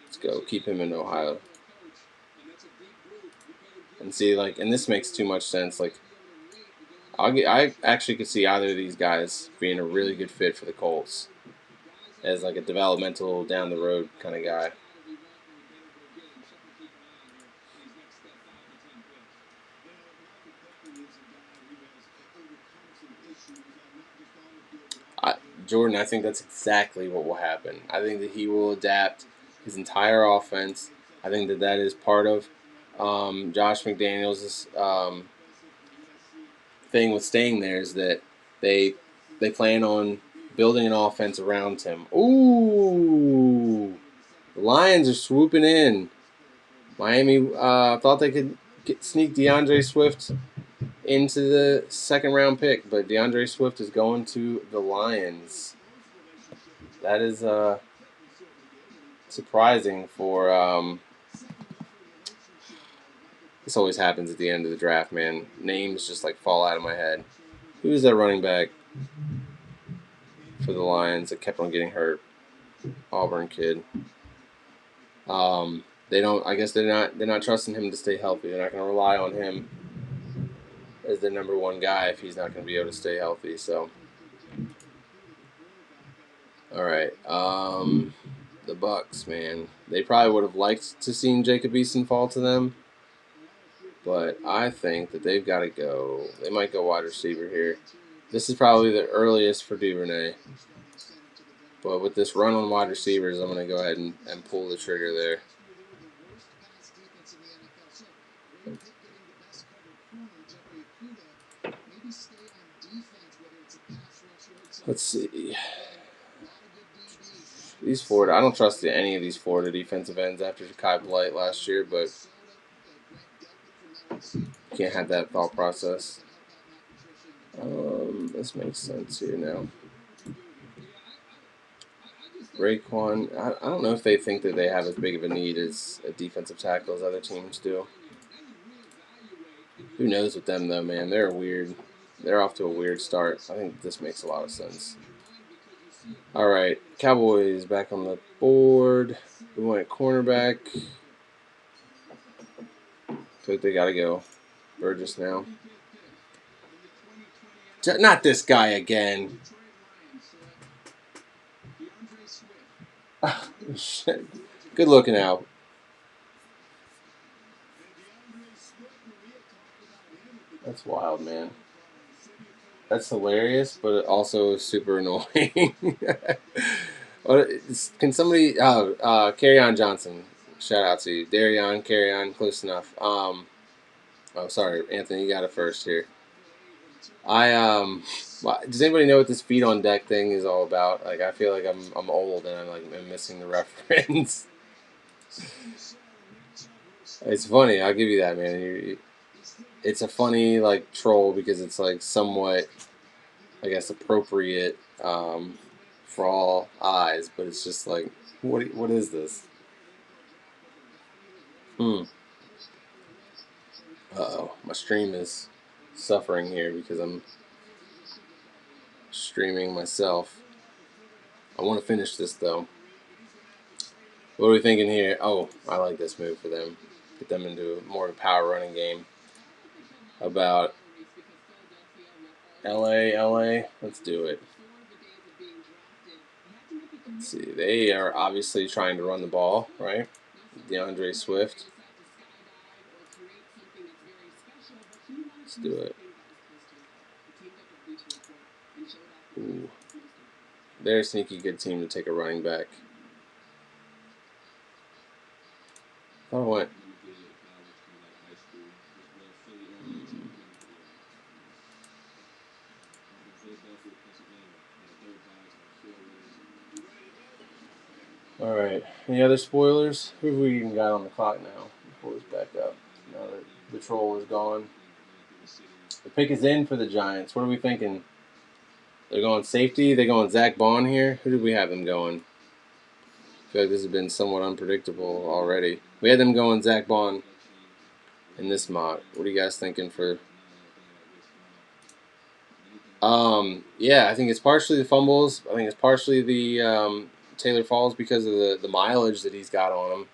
Let's go. Keep him in Ohio. And see, like, and this makes too much sense. Like, I actually could see either of these guys being a really good fit for the Colts as like a developmental down the road kind of guy. Jordan, I think that's exactly what will happen. I think that he will adapt his entire offense. I think that that is part of Josh McDaniels' thing with staying there is that they they plan on building an offense around him. Ooh, the Lions are swooping in. Miami thought they could sneak DeAndre Swift into the second round pick, but DeAndre Swift is going to the Lions. That is surprising for. This always happens at the end of the draft, man. Names just like fall out of my head. Who is that running back for the Lions that kept on getting hurt? Auburn kid. They don't. I guess they're not trusting him to stay healthy. They're not going to rely on him as their number one guy if he's not going to be able to stay healthy. So, all right. The Bucks, man. They probably would have liked to seen Jacob Easton fall to them, but I think that they've got to go. They might go wide receiver here. This is probably the earliest for Duvernay. But with this run on wide receivers, I'm going to go ahead and pull the trigger there. Let's see. These Florida, I don't trust any of these Florida defensive ends after Kai Blight last year, but you can't have that thought process. This makes sense here now. Raekwon, I don't know if they think that they have as big of a need as a defensive tackle as other teams do. Who knows with them, though, man? They're weird. They're off to a weird start. I think this makes a lot of sense. All right, Cowboys back on the board. We went cornerback. So they got to go. Burgess now. Not this guy again. Good looking out. That's wild, man. That's hilarious, but also super annoying. Can somebody... Carry On Johnson. Shout out to you. Darion, carry on. Close enough. Oh, sorry. Anthony, you got it first here. Does anybody know what this feet on deck thing is all about? Like, I feel like I'm old and I'm missing the reference. It's funny. I'll give you that, man. It's a funny like troll because it's like somewhat, I guess, appropriate for all eyes, but it's just like, what is this? Uh-oh, my stream is suffering here because I'm streaming myself. I want to finish this though. What are we thinking here? Oh, I like this move for them. Get them into more of a power running game. About LA. Let's do it. Let's see. They are obviously trying to run the ball, right? DeAndre Swift. Let's do it. Ooh. They're a sneaky good team to take a running back. Oh, what? All right. Any other spoilers? Who have we even got on the clock now? Pull this back up. Now that the troll is gone. The pick is in for the Giants. What are we thinking? They're going safety. They're going Zach Bond here. Who did we have them going? I feel like this has been somewhat unpredictable already. We had them going Zach Bond in this mock. What are you guys thinking for? Yeah, I think it's partially the fumbles. I think it's partially the Taylor Falls because of the mileage that he's got on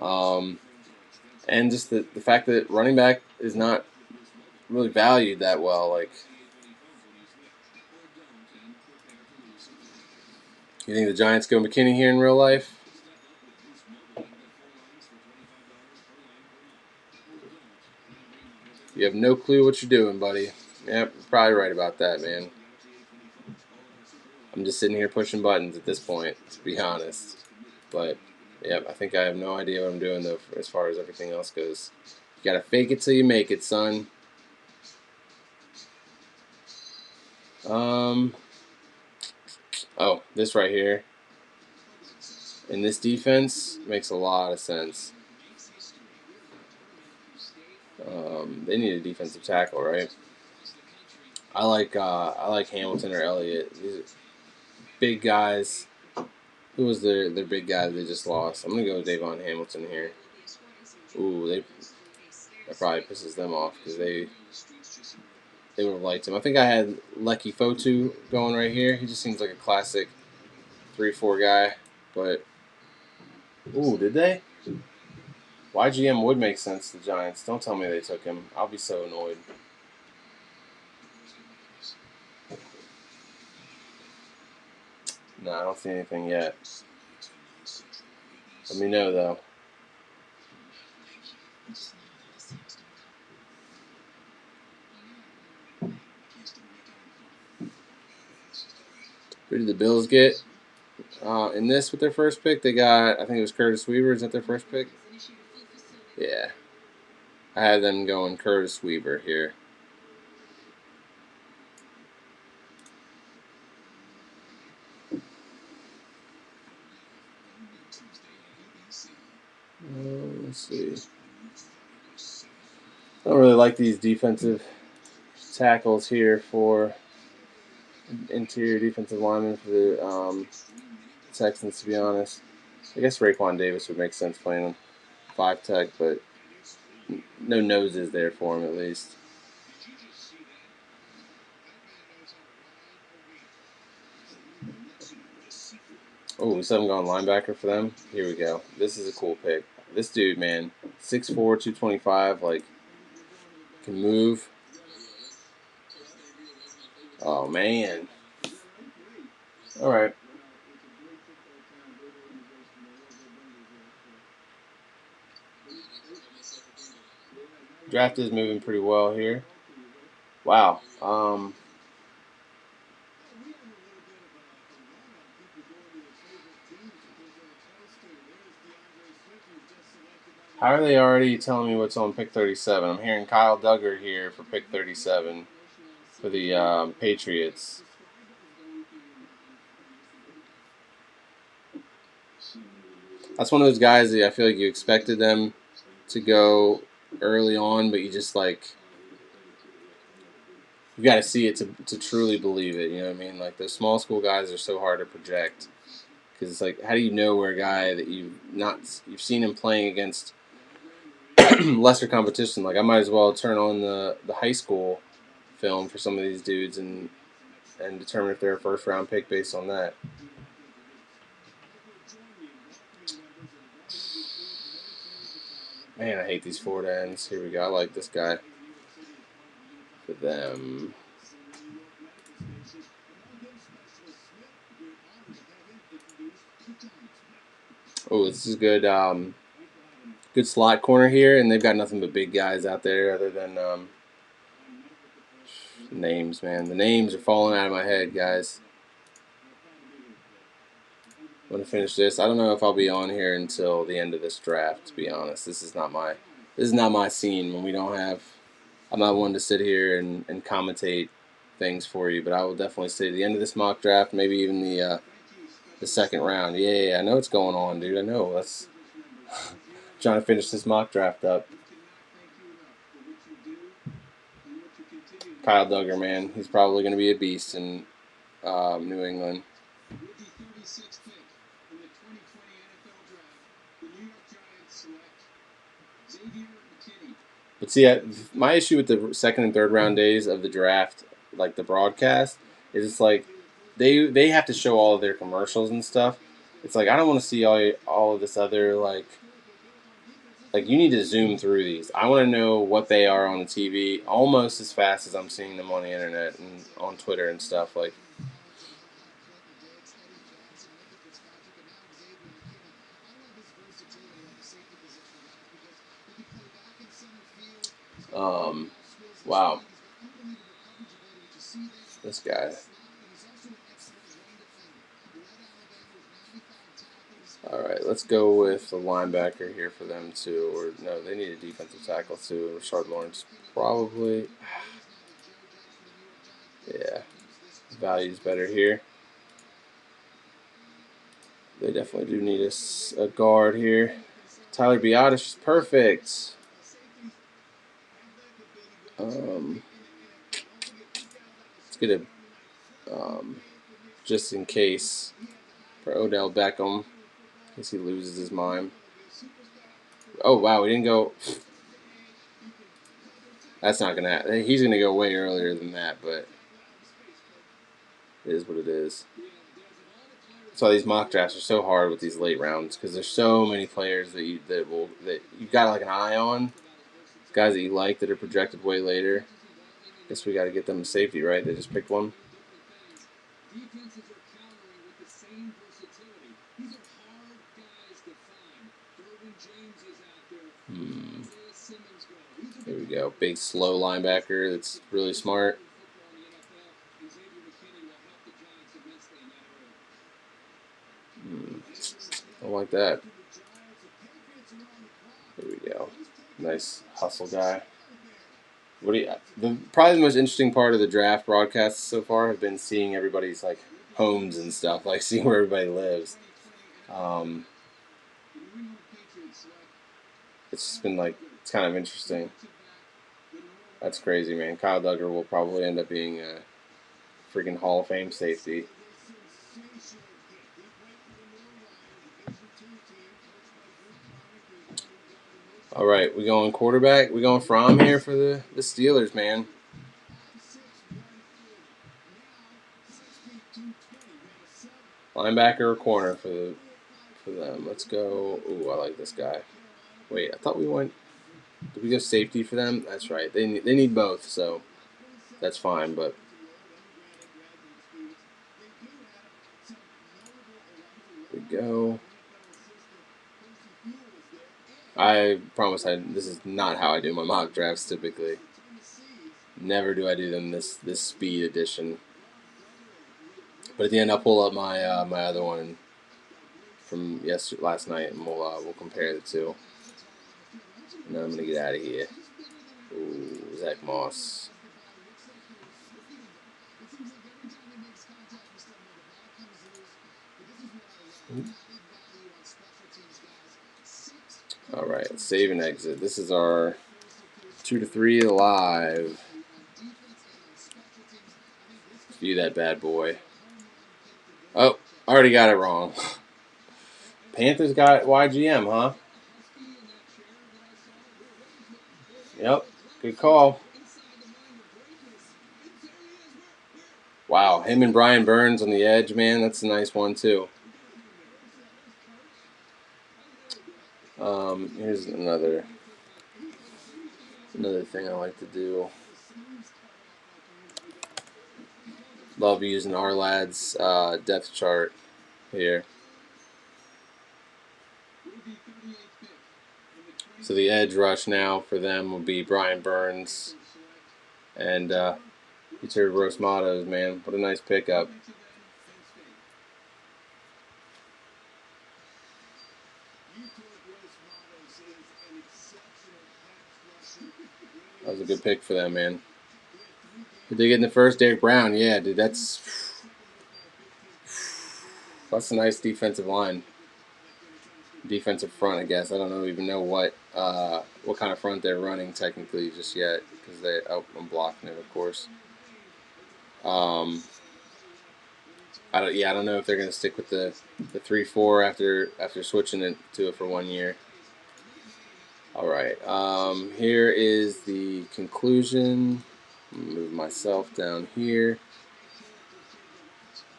him. And just the fact that running back is not really valued that well. Like, You think the Giants go McKinney here in real life? You have no clue what you're doing, buddy. Yep, you're probably right about that, man. I'm just sitting here pushing buttons at this point, to be honest. But, yep, I think I have no idea what I'm doing, though, as far as everything else goes. You gotta fake it till you make it, son. Oh, this right here. In this defense makes a lot of sense. They need a defensive tackle, right? I like Hamilton or Elliott. These are big guys. Who was their big guy that they just lost? I'm gonna go with Davon Hamilton here. Ooh, that probably pisses them off because they would have liked him. I think I had Lecky Fotu going right here. He just seems like a classic 3-4 guy. But ooh, did they? YGM would make sense to the Giants. Don't tell me they took him. I'll be so annoyed. No, I don't see anything yet. Let me know, though. Who did the Bills get in this with their first pick? They got, I think it was Curtis Weaver. Is that their first pick? Yeah. I had them going Curtis Weaver here. Let's see. I don't really like these defensive tackles here for interior defensive linemen for the Texans, to be honest. I guess Raekwon Davis would make sense playing 5 tech, but no noses there for him at least. Oh, we still haven't gone linebacker for them. Here we go. This is a cool pick. This dude, man, 6'4", 225, like, can move. Oh, man. All right. Draft is moving pretty well here. Wow. How are they already telling me what's on pick 37? I'm hearing Kyle Duggar here for pick 37 for the Patriots. That's one of those guys that I feel like you expected them to go early on, but you just like you got to see it to truly believe it. You know what I mean? Like those small school guys are so hard to project because it's like, how do you know where a guy that you've seen him playing against lesser competition? Like I might as well turn on the high school film for some of these dudes and determine if they're a first round pick based on that. Man, I hate these forward ends. Here we go. I like this guy for them. Oh, this is good. Good slot corner here, and they've got nothing but big guys out there other than names, man. The names are falling out of my head, guys. I'm gonna finish this. I don't know if I'll be on here until the end of this draft. To be honest, this is not my scene when we don't have. I'm not one to sit here and commentate things for you, but I will definitely say the end of this mock draft, maybe even the second round. Yeah, I know what's going on, dude. I know. Let's trying to finish this mock draft up. Kyle Duggar, man, he's probably going to be a beast in New England. But see, my issue with the second and third round days of the draft, like the broadcast, is it's like they have to show all of their commercials and stuff. It's like I don't want to see all of this other like you need to zoom through these. I want to know what they are on the TV almost as fast as I'm seeing them on the internet and on Twitter and stuff. Like Wow. This guy. All right, let's go with the linebacker here for them too. Or no, they need a defensive tackle too. Rashard Lawrence probably. Yeah, value's better here. They definitely do need a guard here. Tyler Biotish is perfect. Let's get a just in case for Odell Beckham, in case he loses his mind. Oh wow, we didn't go. That's not gonna happen. He's gonna go way earlier than that, but it is what it is. That's why these mock drafts are so hard with these late rounds because there's so many players that you got like an eye on, guys that you like that are projected way later. Guess we got to get them a safety, right? They just picked one. Here we go. Big, slow linebacker that's really smart. I like that. There we go. Nice hustle guy. Probably the most interesting part of the draft broadcasts so far have been seeing everybody's like homes and stuff, like seeing where everybody lives. It's just been like it's kind of interesting. That's crazy, man. Kyle Duggar will probably end up being a freaking Hall of Fame safety. All right, we going quarterback. We going Fromm here for the Steelers, man. Linebacker or corner for them. Let's go. Ooh, I like this guy. Wait, I thought we went. Did we go safety for them? That's right. They need both, so that's fine. But here we go. I promise this is not how I do my mock drafts typically. Never do I do them this speed edition. But at the end, I'll pull up my my other one from last night, and we'll compare the two. And then I'm gonna get out of here. Ooh, Zach Moss. All right, let's save and exit. This is our 2 to 3 live. View that bad boy. Oh, I already got it wrong. Panthers got YGM, huh? Yep, good call. Wow, him and Brian Burns on the edge, man. That's a nice one too. Here's another thing I like to do. Love using our lads' depth chart here. So the edge rush now for them will be Brian Burns and Peter Rosmatos, man. What a nice pickup. That was a good pick for them, man. Did they get in the first? Derek Brown, yeah, dude, that's a nice defensive line. Defensive front, I guess. I don't even know what kind of front they're running technically just yet because I'm blocking it, of course. I don't know if they're gonna stick with the 3-4 after switching it to it for 1 year. All right, here is the conclusion. Move myself down here.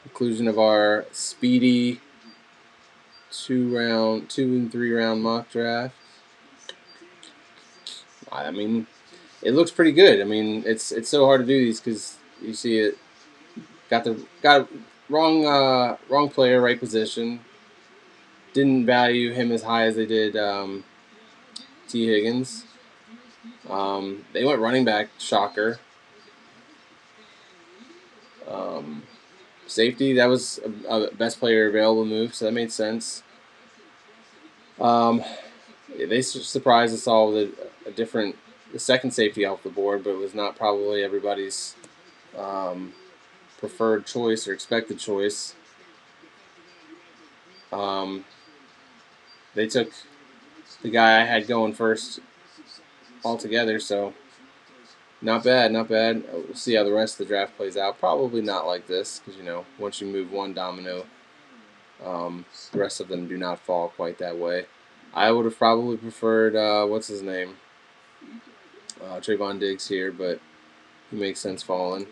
Conclusion of our speedy 2 and 3 round mock draft. I mean, it looks pretty good. I mean, it's so hard to do these because you see it got wrong player, right position. Didn't value him as high as they did T. Higgins. They went running back, shocker. Safety, that was a best player available move, so that made sense. They surprised us all with the second safety off the board, but it was not probably everybody's um, preferred choice or expected choice. Um, they took the guy I had going first altogether, so not bad, not bad. We'll see how the rest of the draft plays out. Probably not like this, because, once you move one domino, the rest of them do not fall quite that way. I would have probably preferred, what's his name? Trayvon Diggs here, but he makes sense falling.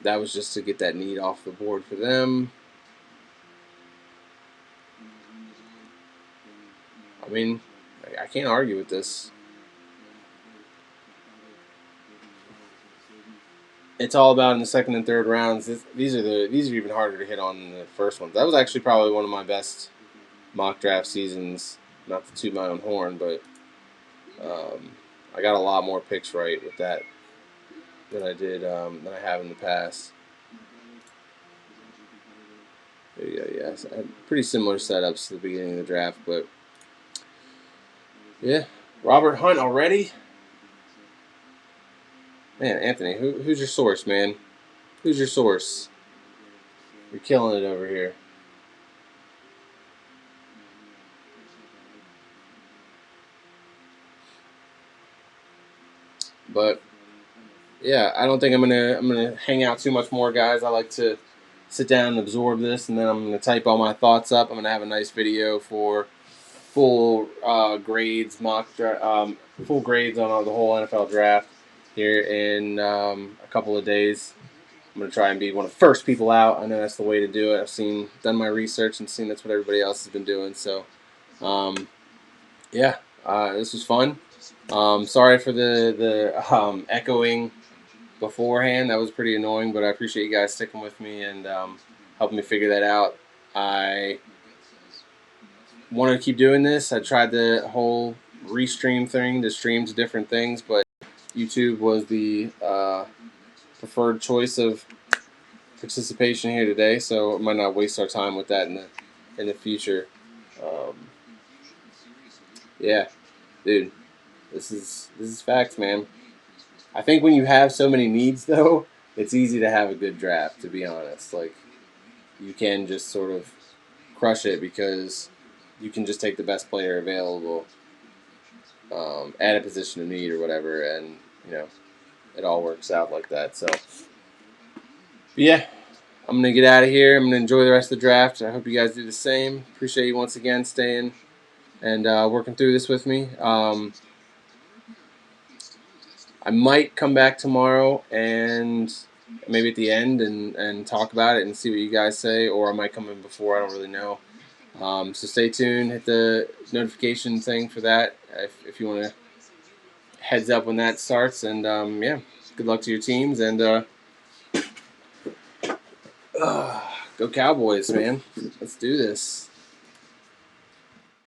That was just to get that need off the board for them. I mean, I can't argue with this. It's all about in the second and third rounds. These are even harder to hit on than the first ones. That was actually probably one of my best mock draft seasons. Not to toot my own horn, but I got a lot more picks right with that than I did than I have in the past. Yeah. So I had pretty similar setups to the beginning of the draft, but yeah, Robert Hunt already. Man, Anthony, who's your source, man? Who's your source? You're killing it over here. But yeah, I don't think I'm gonna hang out too much more, guys. I like to sit down and absorb this, and then I'm gonna type all my thoughts up. I'm gonna have a nice video for full grades, full grades on the whole NFL draft here in a couple of days. I'm gonna try and be one of the first people out. I know that's the way to do it. Done my research and seen that's what everybody else has been doing. So, yeah, this was fun. Sorry for the echoing beforehand. That was pretty annoying, but I appreciate you guys sticking with me and helping me figure that out. I wanted to keep doing this. I tried the whole restream thing to stream to different things, but YouTube was the preferred choice of participation here today, so I might not waste our time with that in the future. Um, yeah, dude, this is facts, man. I think when you have so many needs, though, it's easy to have a good draft. To be honest, like you can just sort of crush it because you can just take the best player available at a position of need or whatever, and it all works out like that. So, yeah, I'm gonna get out of here. I'm gonna enjoy the rest of the draft. I hope you guys do the same. Appreciate you once again staying and working through this with me. I might come back tomorrow and maybe at the end and talk about it and see what you guys say, or I might come in before. I don't really know. So stay tuned. Hit the notification thing for that if you want to heads up when that starts. And yeah, good luck to your teams and go Cowboys, man. Let's do this.